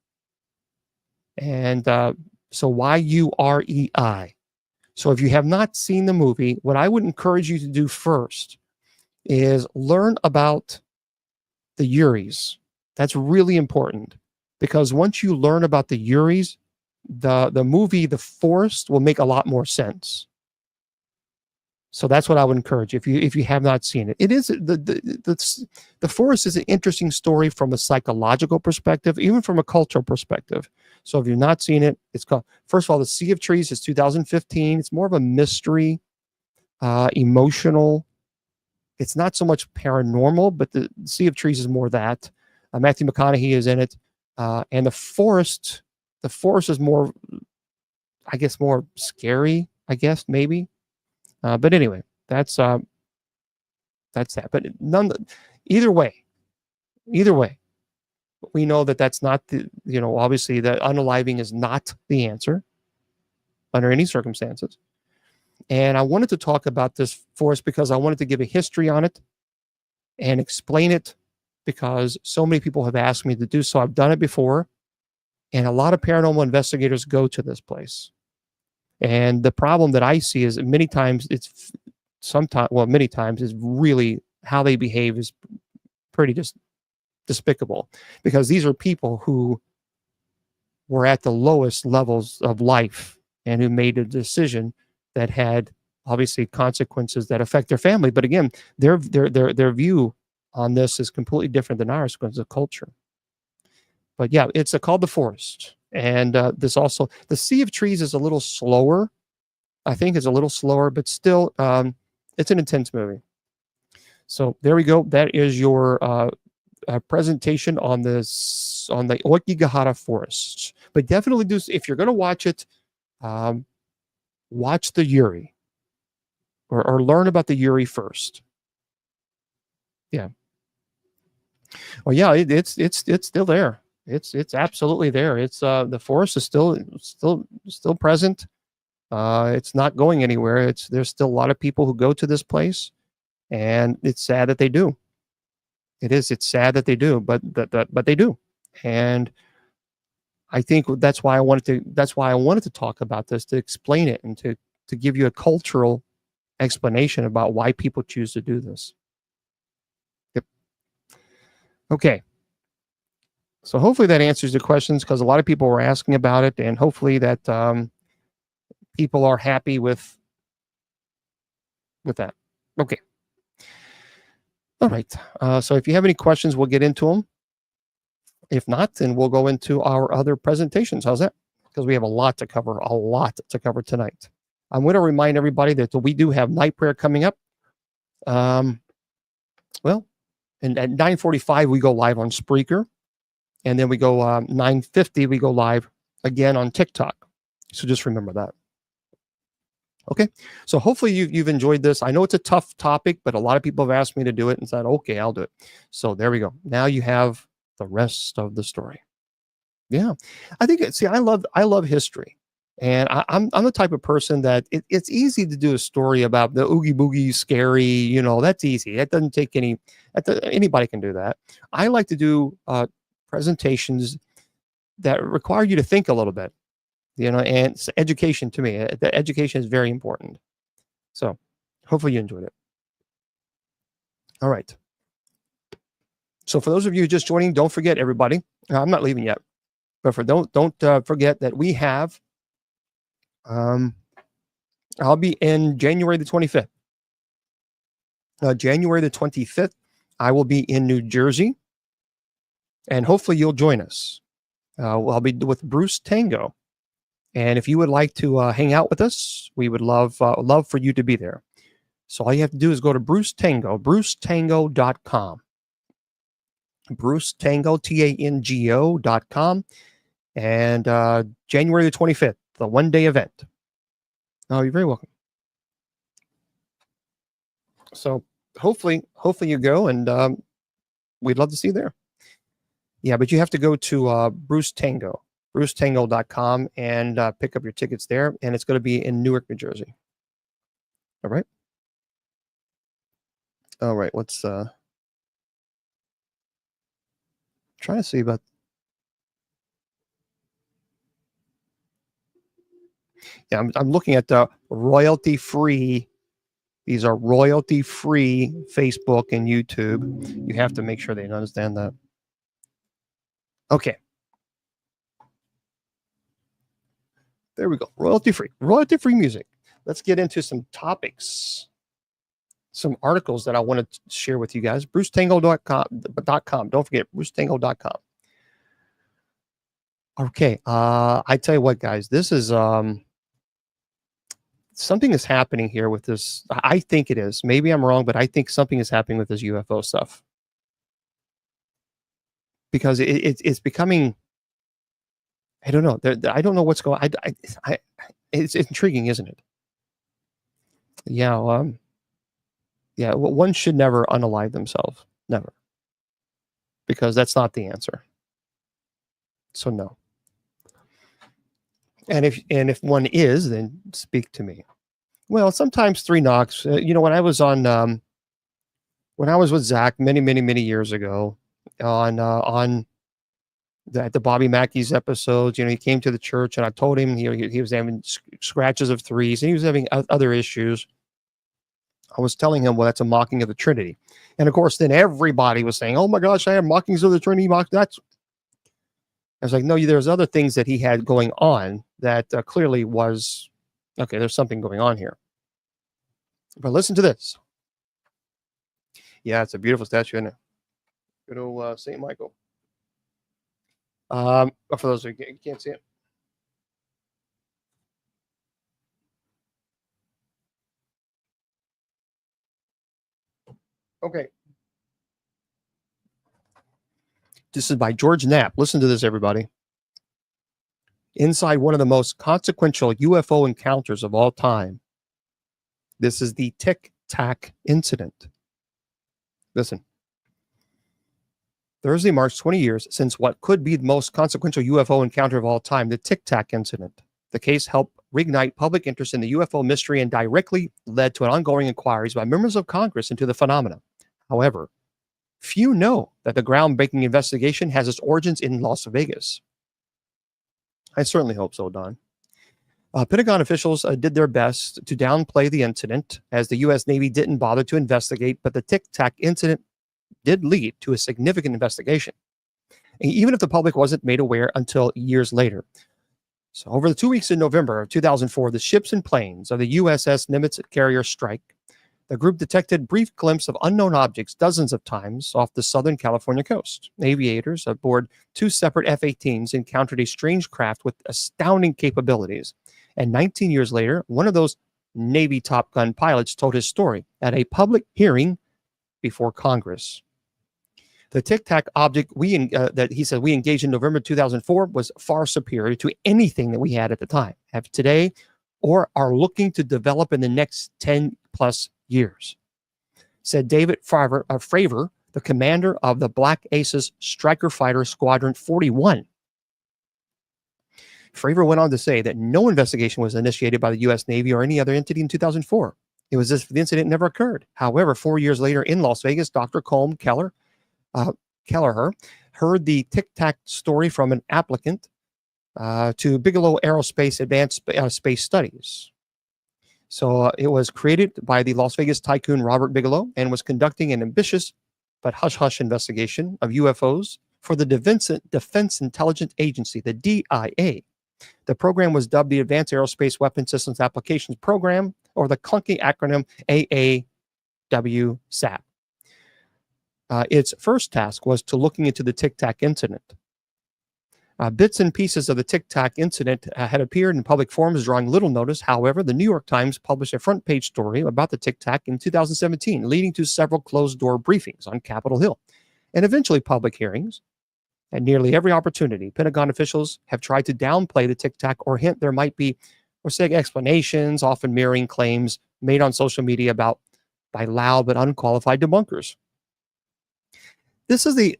And so YUREI. So if you have not seen the movie, what I would encourage you to do first is learn about the Yuri's. That's really important, because once you learn about the Yuri's, the movie The Forest will make a lot more sense. So that's what I would encourage if you have not seen it. It is the Forest is an interesting story from a psychological perspective, even from a cultural perspective. So if you've not seen it, it's called, first of all, The Sea of Trees is 2015. It's more of a mystery, emotional. It's not so much paranormal, but the Sea of Trees is more that. Matthew McConaughey is in it, and the Forest is more, I guess, more scary. I guess maybe. But anyway, that's that. But either way, we know that that's not the, obviously that unaliving is not the answer under any circumstances. And I wanted to talk about this forest because I wanted to give a history on it and explain it, because so many people have asked me to do so. I've done it before, and a lot of paranormal investigators go to this place. And the problem that I see is many times is really how they behave is pretty despicable, because these are people who were at the lowest levels of life and who made a decision that had obviously consequences that affect their family. But again, their view on this is completely different than ours because of culture. But yeah, it's called The Forest. And this also, The Sea of Trees is a little slower. I think it's a little slower, but still, it's an intense movie. So there we go. That is your presentation on the Aokigahara Forest. But definitely do, if you're going to watch it, watch the Yuri, or learn about the Yuri first. Yeah. Well, yeah, it's still there. It's absolutely there. It's the forest is still present. It's not going anywhere. There's still a lot of people who go to this place, and it's sad that they do. It's sad that they do, but they do. And I think that's why I wanted to talk about this, to explain it and to give you a cultural explanation about why people choose to do this. Yep. Okay. So hopefully that answers the questions, because a lot of people were asking about it, and hopefully that people are happy with that. Okay. All right. So if you have any questions, we'll get into them. If not, then we'll go into our other presentations. How's that? Because we have a lot to cover tonight. I'm going to remind everybody that we do have night prayer coming up. Well, and at 9:45 we go live on Spreaker, and then we go 9:50 we go live again on TikTok. So just remember that. Okay, so hopefully you've enjoyed this. I know it's a tough topic, but a lot of people have asked me to do it and said, okay, I'll do it. So there we go. Now you have the rest of the story. Yeah, I think I love history, and I'm the type of person that it's easy to do a story about the oogie boogie scary. That's easy. That doesn't take anybody can do that. I like to do presentations that require you to think a little bit. And it's education to me. The education is very important. So hopefully you enjoyed it. All right. So for those of you just joining, don't forget, everybody, I'm not leaving yet, but don't forget that we have, I'll be in January the 25th. January the 25th, I will be in New Jersey, and hopefully you'll join us. I'll be with Bruce Tango. And if you would like to hang out with us, we would love for you to be there. So all you have to do is go to Bruce Tango, brucetango.com. Bruce Tango, TANGO.com. And January the 25th, the one-day event. Oh, you're very welcome. So hopefully you go, and we'd love to see you there. Yeah, but you have to go to Bruce Tango. BruceTango.com and pick up your tickets there. And it's going to be in Newark, New Jersey. All right. All right. Let's try to see about. Yeah, I'm looking at the royalty free. These are royalty free Facebook and YouTube. You have to make sure they understand that. Okay. There we go. Royalty free music. Let's get into some topics, some articles that I want to share with you guys. BruceTango.com. Don't forget BruceTango.com. Okay. I tell you what, guys, this is something is happening here with this. I think it is. Maybe I'm wrong, but I think something is happening with this UFO stuff because it's becoming. I don't know. I don't know what's going on. It's intriguing, isn't it? Yeah. Yeah. One should never unalive themselves. Never. Because that's not the answer. So no. And if one is, then speak to me. Well, sometimes 3 knocks. When I was with Zach many years ago on the Bobby Mackey's episodes, he came to the church and I told him he was having scratches of 3s and he was having other issues. I was telling him, well, that's a mocking of the Trinity. And of course, then everybody was saying, oh my gosh, I have mockings of the Trinity. That's. I was like, no, there's other things that he had going on that clearly was, okay, there's something going on here. But listen to this. Yeah, it's a beautiful statue, isn't it? Good old St. Michael. For those who can't see it. Okay. This is by George Knapp. Listen to this, everybody. Inside one of the most consequential UFO encounters of all time. This is the Tic Tac incident. Listen. Thursday marks 20 years since what could be the most consequential UFO encounter of all time, the Tic Tac incident. The case helped reignite public interest in the UFO mystery and directly led to an ongoing inquiries by members of Congress into the phenomena. However, few know that the groundbreaking investigation has its origins in Las Vegas. I certainly hope so, Don. Pentagon officials did their best to downplay the incident as the U.S. Navy didn't bother to investigate, but the Tic Tac incident did lead to a significant investigation, even if the public wasn't made aware until years later. So over the 2 weeks in November of 2004, the ships and planes of the USS Nimitz carrier strike, the group detected brief glimpse of unknown objects dozens of times off the Southern California coast. Aviators aboard 2 separate F-18s encountered a strange craft with astounding capabilities. And 19 years later, one of those Navy Top Gun pilots told his story at a public hearing before Congress. The Tic Tac object that he said we engaged in November 2004 was far superior to anything that we had at the time, have today, or are looking to develop in the next 10 plus years, said David Fravor, the commander of the Black Aces Striker Fighter Squadron 41. Fravor went on to say that no investigation was initiated by the U.S. Navy or any other entity in 2004. It was as if the incident never occurred. However, 4 years later in Las Vegas, Dr. Colm Kelleher heard the Tic Tac story from an applicant to Bigelow Aerospace Advanced Space Studies. So it was created by the Las Vegas tycoon Robert Bigelow and was conducting an ambitious but hush-hush investigation of UFOs for the Defense Intelligence Agency, the DIA. The program was dubbed the Advanced Aerospace Weapons Systems Applications Program, or the clunky acronym AAWSAP. Its first task was to looking into the Tic Tac incident. Bits and pieces of the Tic Tac incident had appeared in public forums, drawing little notice. However, the New York Times published a front page story about the Tic Tac in 2017, leading to several closed-door briefings on Capitol Hill, and eventually public hearings. At nearly every opportunity, Pentagon officials have tried to downplay the Tic Tac or hint there might be, or say explanations, often mirroring claims made on social media by loud but unqualified debunkers. This is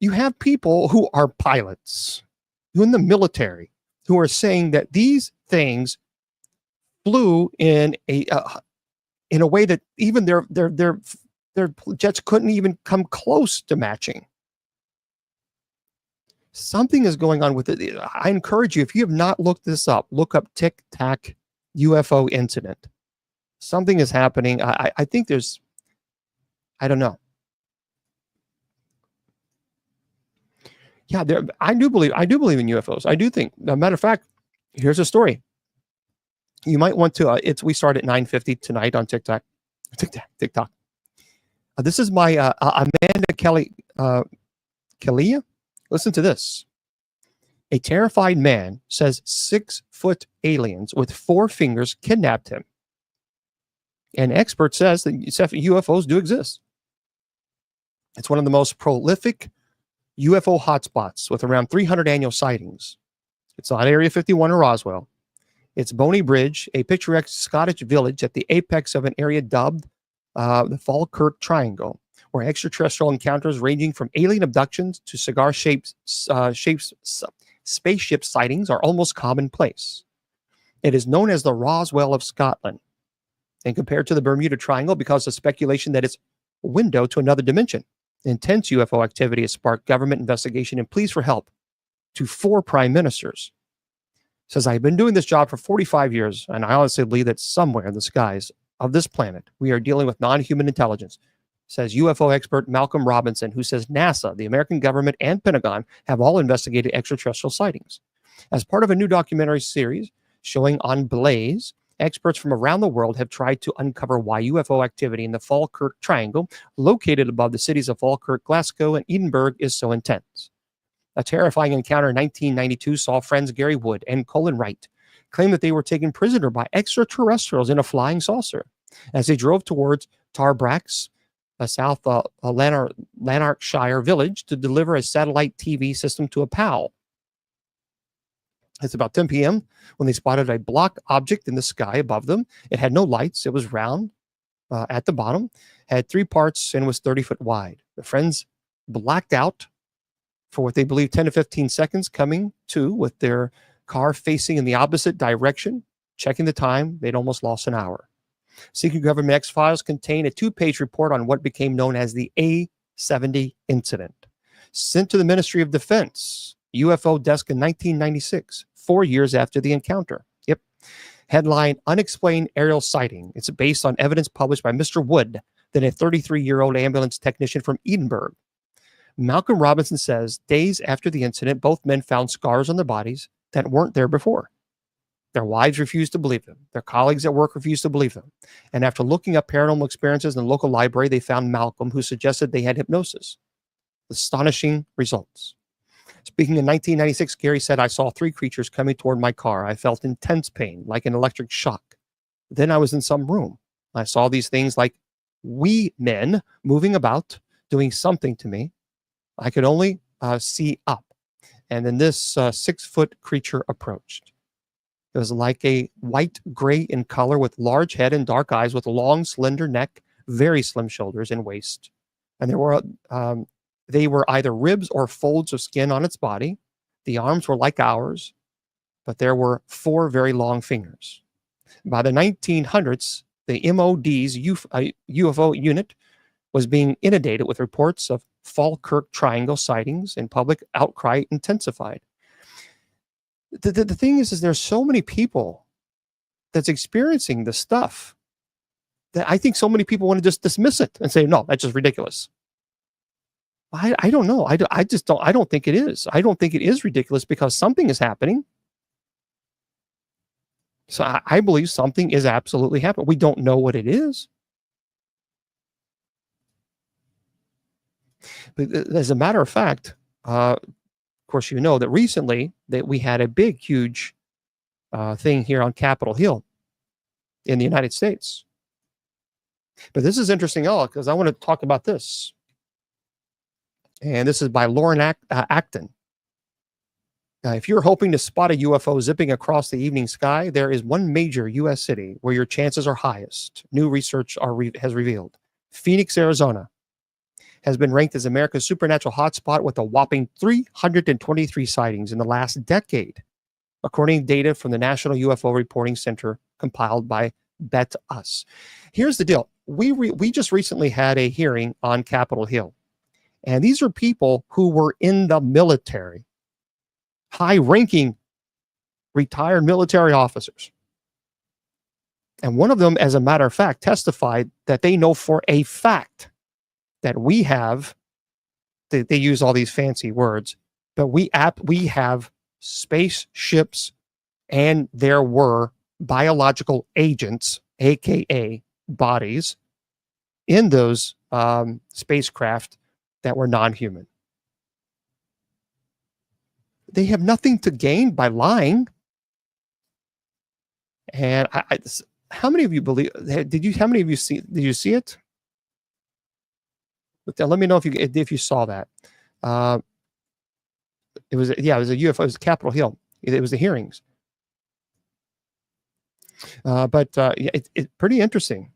You have people who are pilots, who in the military, who are saying that these things flew in a way that even their jets couldn't even come close to matching. Something is going on with it. I encourage you, if you have not looked this up, look up Tic Tac UFO incident. Something is happening. I think there's, I don't know. Yeah, I do believe in UFOs. I do think. As a matter of fact, here's a story. You might want to. We start at 9:50 tonight on TikTok. TikTok. This is my Amanda Kalia. Listen to this. A terrified man says 6-foot aliens with 4 fingers kidnapped him. An expert says that UFOs do exist. It's one of the most prolific UFO hotspots with around 300 annual sightings. It's not Area 51 or Roswell. It's Boney Bridge, a picturesque Scottish village at the apex of an area dubbed the Falkirk Triangle, where extraterrestrial encounters ranging from alien abductions to cigar-shaped spaceship sightings are almost commonplace. It is known as the Roswell of Scotland, and compared to the Bermuda Triangle because of speculation that it's a window to another dimension. Intense UFO activity has sparked government investigation and pleas for help to 4 prime ministers. Says, I've been doing this job for 45 years, and I honestly believe that somewhere in the skies of this planet, we are dealing with non-human intelligence, says UFO expert Malcolm Robinson, who says NASA, the American government, and Pentagon have all investigated extraterrestrial sightings. As part of a new documentary series showing on Blaze, experts from around the world have tried to uncover why UFO activity in the Falkirk Triangle, located above the cities of Falkirk, Glasgow, and Edinburgh, is so intense. A terrifying encounter in 1992 saw friends Gary Wood and Colin Wright claim that they were taken prisoner by extraterrestrials in a flying saucer as they drove towards Tarbrax, a South Lanarkshire village, to deliver a satellite TV system to a pal. It's about 10 p.m. when they spotted a block object in the sky above them. It had no lights. It was round at the bottom, had 3 parts, and was 30 foot wide. The friends blacked out for what they believe 10 to 15 seconds, coming to with their car facing in the opposite direction. Checking the time, they'd almost lost an hour. Secret government X-Files contain a 2-page report on what became known as the A-70 incident. Sent to the Ministry of Defense UFO desk in 1996, 4 years after the encounter. Yep. Headline, Unexplained Aerial Sighting. It's based on evidence published by Mr. Wood, then a 33-year-old ambulance technician from Edinburgh. Malcolm Robinson says days after the incident, both men found scars on their bodies that weren't there before. Their wives refused to believe them. Their colleagues at work refused to believe them. And after looking up paranormal experiences in the local library, they found Malcolm, who suggested they had hypnosis. Astonishing results. Speaking in 1996, Gary said, I saw 3 creatures coming toward my car. I felt intense pain, like an electric shock. Then I was in some room. I saw these things like wee men moving about, doing something to me. I could only see up. And then this 6-foot creature approached. It was like a white gray in color with large head and dark eyes with a long, slender neck, very slim shoulders and waist. And they were either ribs or folds of skin on its body. The arms were like ours, but there were 4 very long fingers. By the 1900s, the MOD's UFO unit was being inundated with reports of Falkirk Triangle sightings, and public outcry intensified. The thing is there's so many people that's experiencing this stuff that I think so many people want to just dismiss it and say, no, that's just ridiculous. I don't know. I don't think it is. I don't think it is ridiculous because something is happening. So I believe something is absolutely happening. We don't know what it is. But as a matter of fact, of course, you know that recently that we had a big, huge thing here on Capitol Hill in the United States. But this is interesting, because I want to talk about this. And this is by Lauren Acton. If you're hoping to spot a UFO zipping across the evening sky, there is one major U.S. city where your chances are highest. New research has revealed. Phoenix, Arizona. has been ranked as America's supernatural hotspot with a whopping 323 sightings in the last decade, according to data from the National UFO Reporting Center compiled by Bet Us. Here's the deal. We just recently had a hearing on Capitol Hill, and these are people who were in the military, high-ranking retired military officers. And one of them, as a matter of fact, testified that they know for a fact that we have, they use all these fancy words, but we have spaceships, and there were biological agents, aka bodies, in those spacecraft that were non-human. They have nothing to gain by lying. And how many of you believe? How many of you see? Did you see it? Let me know if you saw that. It was a UFO. It was Capitol Hill. It was the hearings. But it's pretty interesting.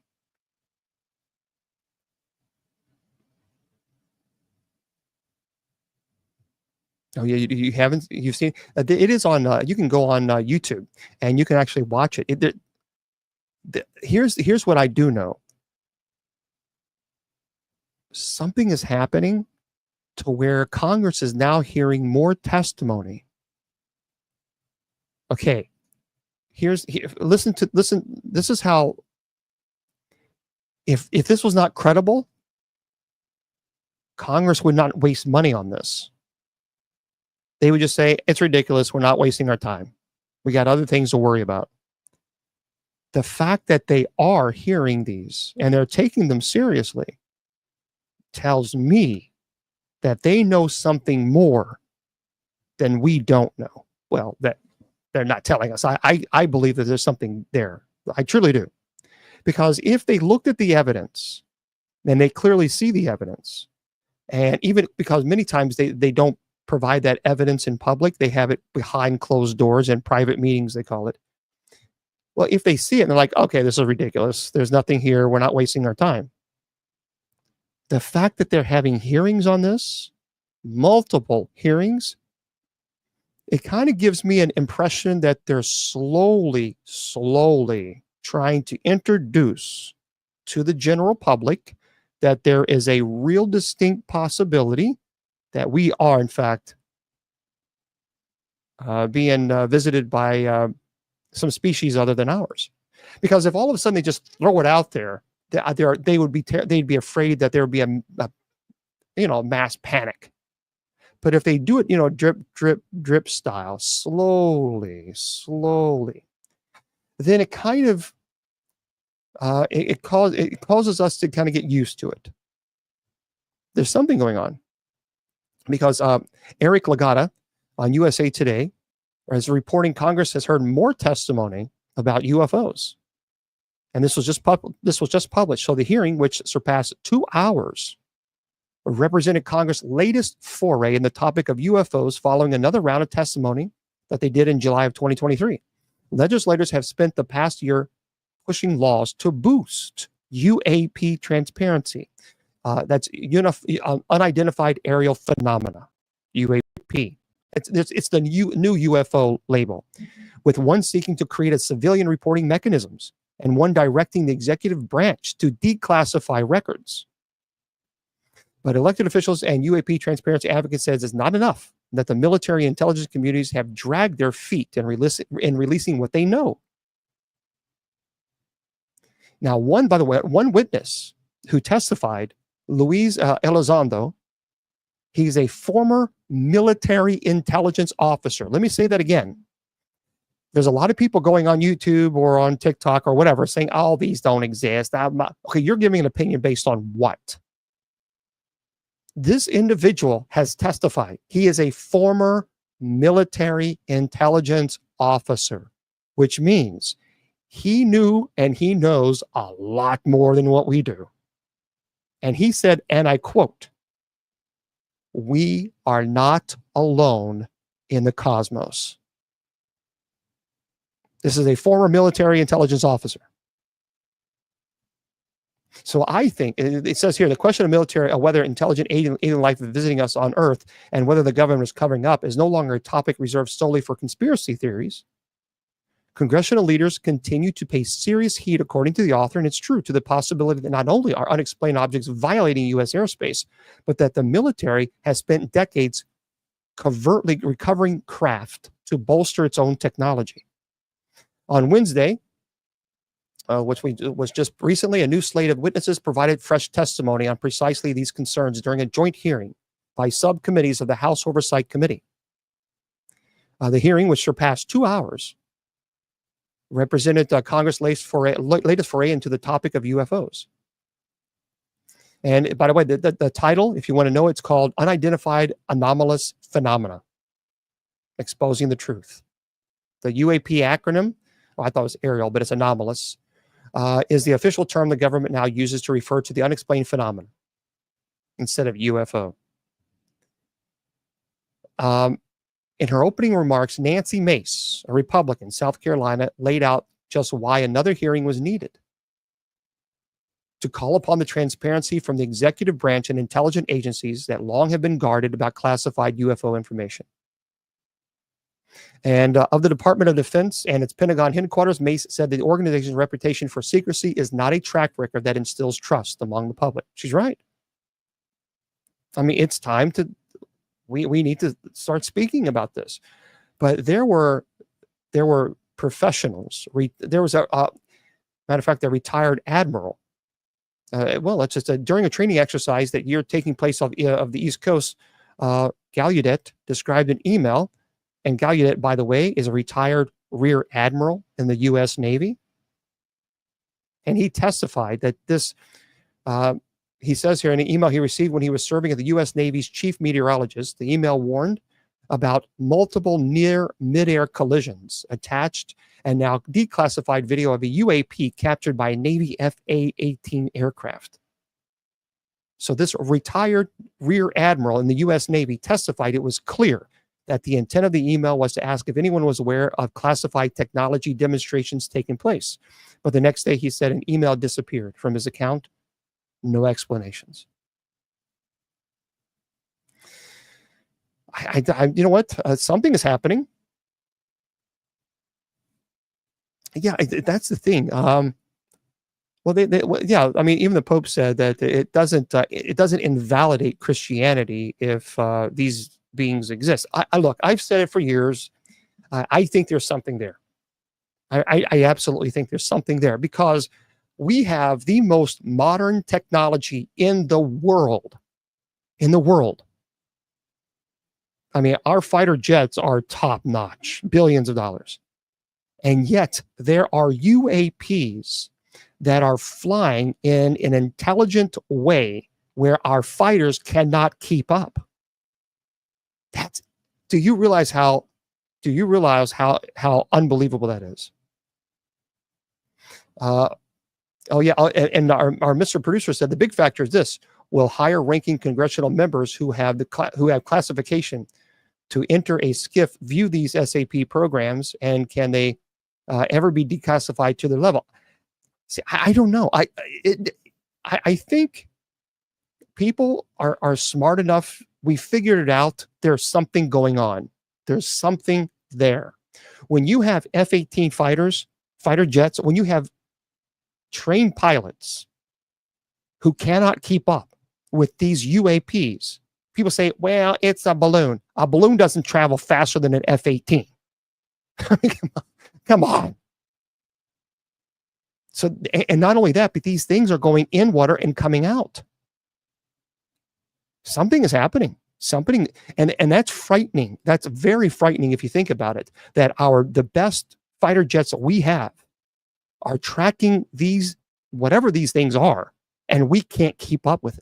Oh yeah, you've seen it is on. You can go on YouTube and you can actually watch it. Here's what I do know. Something is happening to where Congress is now hearing more testimony. Okay, listen. This is how. If this was not credible, Congress would not waste money on this. They would just say, it's ridiculous. We're not wasting our time. We got other things to worry about. The fact that they are hearing these and they're taking them seriously tells me that they know something more than we don't know. Well, that they're not telling us. I believe that there's something there. I truly do. Because if they looked at the evidence, then they clearly see the evidence. And even because many times they don't provide that evidence in public, they have it behind closed doors and private meetings, they call it. Well, if they see it and they're like, okay, this is ridiculous. There's nothing here. We're not wasting our time. The fact that they're having hearings on this, multiple hearings, it kind of gives me an impression that they're slowly trying to introduce to the general public that there is a real distinct possibility that we are, in fact, being visited by some species other than ours. Because if all of a sudden they just throw it out there, they'd be afraid that there would be a mass panic. But if they do it, drip style, slowly, then it kind of it causes us to kind of get used to it. There's something going on. Because Eric Lagata on USA Today is reporting Congress has heard more testimony about UFOs, and this was just published. So the hearing, which surpassed 2 hours, represented Congress' latest foray in the topic of UFOs, following another round of testimony that they did in July of 2023. Legislators have spent the past year pushing laws to boost UAP transparency. That's unidentified aerial phenomena, UAP. It's the new UFO label, with one seeking to create a civilian reporting mechanisms and one directing the executive branch to declassify records. But elected officials and UAP transparency advocates says it's not enough, that the military intelligence communities have dragged their feet in releasing what they know. Now, one witness who testified, Luis Elizondo, he's a former military intelligence officer. Let me say that again. There's a lot of people going on YouTube or on TikTok or whatever saying, oh, these don't exist. Okay, you're giving an opinion based on what? This individual has testified. He is a former military intelligence officer, which means he knew and he knows a lot more than what we do. And he said, and I quote, "We are not alone in the cosmos." This is a former military intelligence officer. So I think it says here the question of military, whether intelligent alien life is visiting us on Earth and whether the government is covering up is no longer a topic reserved solely for conspiracy theories. Congressional leaders continue to pay serious heed, according to the author, and it's true, to the possibility that not only are unexplained objects violating U.S. airspace, but that the military has spent decades covertly recovering craft to bolster its own technology. On Wednesday, which was just recently, a new slate of witnesses provided fresh testimony on precisely these concerns during a joint hearing by subcommittees of the House Oversight Committee. The hearing, which surpassed 2 hours, represented Congress' latest foray into the topic of UFOs. And by the way, the title, if you want to know, it's called Unidentified Anomalous Phenomena, Exposing the Truth. The UAP acronym, I thought it was aerial, but it's anomalous, is the official term the government now uses to refer to the unexplained phenomenon instead of UFO. In her opening remarks, Nancy Mace, a Republican, South Carolina, laid out just why another hearing was needed: to call upon the transparency from the executive branch and intelligence agencies that long have been guarded about classified UFO information. And of the Department of Defense and its Pentagon headquarters, Mace said the organization's reputation for secrecy is not a track record that instills trust among the public. She's right. I mean, it's time to, we need to start speaking about this. But there were professionals. There was a matter of fact, a retired admiral. It's just during a training exercise that year taking place of the East Coast, Gallaudet described an email. And Gallaudet, by the way, is a retired rear admiral in the U.S. Navy. And he testified that this, he says here in an email he received when he was serving as the U.S. Navy's chief meteorologist, the email warned about multiple near mid-air collisions, attached and now declassified video of a UAP captured by a Navy FA-18 aircraft. So this retired rear admiral in the U.S. Navy testified it was clear that the intent of the email was to ask if anyone was aware of classified technology demonstrations taking place. But the next day, he said an email disappeared from his account. No explanations. You know what? Something is happening. Yeah, that's the thing. I mean, even the Pope said that it doesn't invalidate Christianity if these beings exist. Look, I've said it for years. I think there's something there. I absolutely think there's something there because we have the most modern technology in the world. I mean, our fighter jets are top notch, billions of dollars. And yet there are UAPs that are flying in an intelligent way where our fighters cannot keep up. Do you realize how unbelievable that is? And our Mr. Producer said the big factor is this: will higher ranking congressional members who have classification to enter a SCIF view these SAP programs, and can they ever be declassified to their level? See, I don't know. I think people are smart enough. We figured it out. There's something going on. There's something there. When you have F-18 fighter jets, when you have trained pilots who cannot keep up with these UAPs, people say, well, it's a balloon. A balloon doesn't travel faster than an F-18. Come on. So, and not only that, but these things are going in water and coming out. Something is happening. And that's frightening. That's very frightening if you think about it, that the best fighter jets that we have are tracking these, whatever these things are, and we can't keep up with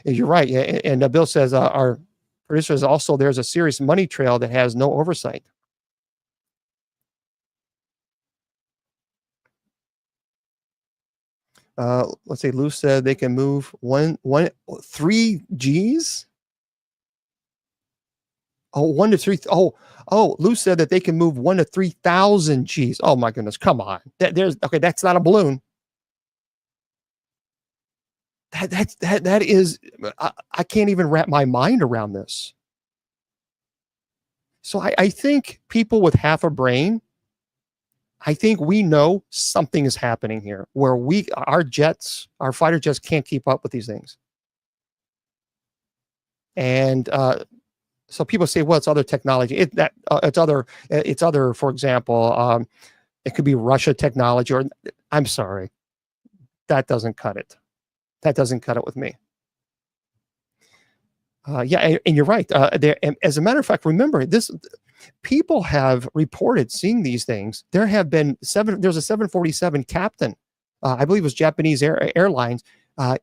it. You're right. And Bill says our producer is also, there's a serious money trail that has no oversight. Let's say Lou said they can move 3 Gs. Oh, 1 to 3. Oh, Lou said that they can move 1 to 3,000 Gs. Oh my goodness, come on. That's not a balloon. That is, I can't even wrap my mind around this. So I think people with half a brain, I think we know something is happening here where our fighter jets can't keep up with these things. And so people say, well, it's other technology. It's other. For example, it could be Russia technology, or I'm sorry, that doesn't cut it. That doesn't cut it with me. Yeah, and you're right. As a matter of fact, remember this: people have reported seeing these things. There have been There's a 747 captain, I believe it was Japanese Airlines.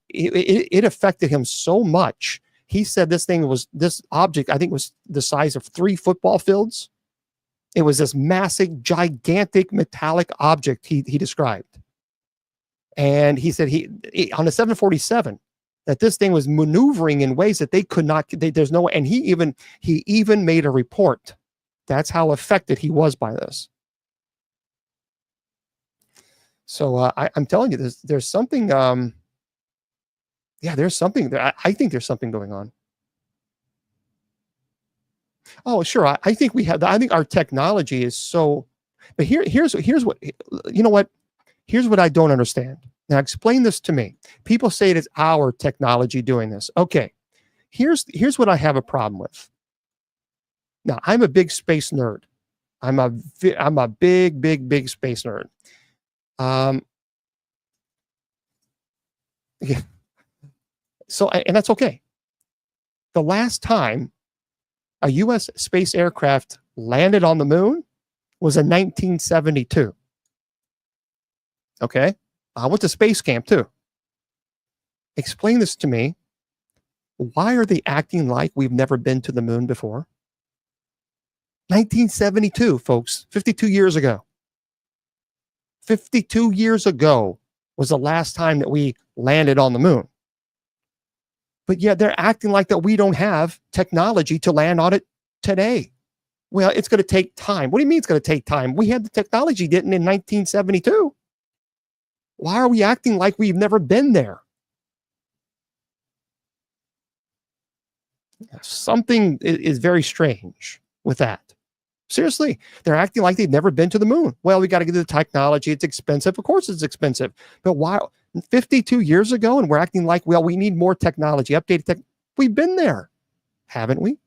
It affected him so much. He said this object, I think, was the size of 3 football fields. It was this massive, gigantic metallic object he described. And he said on a 747 that this thing was maneuvering in ways that they could not. There's no way. And he even made a report. That's how affected he was by this. So I'm telling you, there's something. Yeah, there's something. I think there's something going on. Oh, sure. I think we have. I think our technology is so. But here's what you know. What? Here's what I don't understand. Now, explain this to me. People say it is our technology doing this. Okay. Here's what I have a problem with. Now, I'm a big space nerd. I'm a big space nerd. Yeah. So, and that's okay. The last time a U.S. space aircraft landed on the moon was in 1972. Okay. I went to space camp too. Explain this to me. Why are they acting like we've never been to the moon before? 1972, folks, 52 years ago. 52 years ago was the last time that we landed on the moon. But yet they're acting like that we don't have technology to land on it today. Well, it's going to take time. What do you mean it's going to take time? We had the technology, didn't in 1972. Why are we acting like we've never been there? Something is very strange with that. Seriously, they're acting like they've never been to the moon. Well, we got to get the technology. It's expensive. Of course it's expensive. But why 52 years ago and we're acting like, well, we need more technology, updated tech. We've been there, haven't we?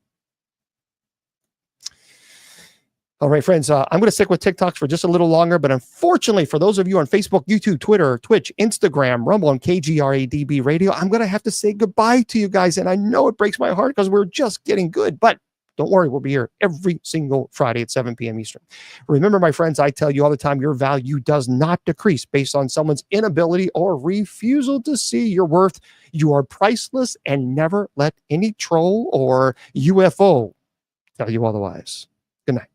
All right, friends, I'm going to stick with TikToks for just a little longer, but unfortunately, for those of you on Facebook, YouTube, Twitter, Twitch, Instagram, Rumble, and KGRADB Radio, I'm going to have to say goodbye to you guys. And I know it breaks my heart because we're just getting good, but don't worry, we'll be here every single Friday at 7 p.m. Eastern. Remember, my friends, I tell you all the time, your value does not decrease based on someone's inability or refusal to see your worth. You are priceless, and never let any troll or UFO tell you otherwise. Good night.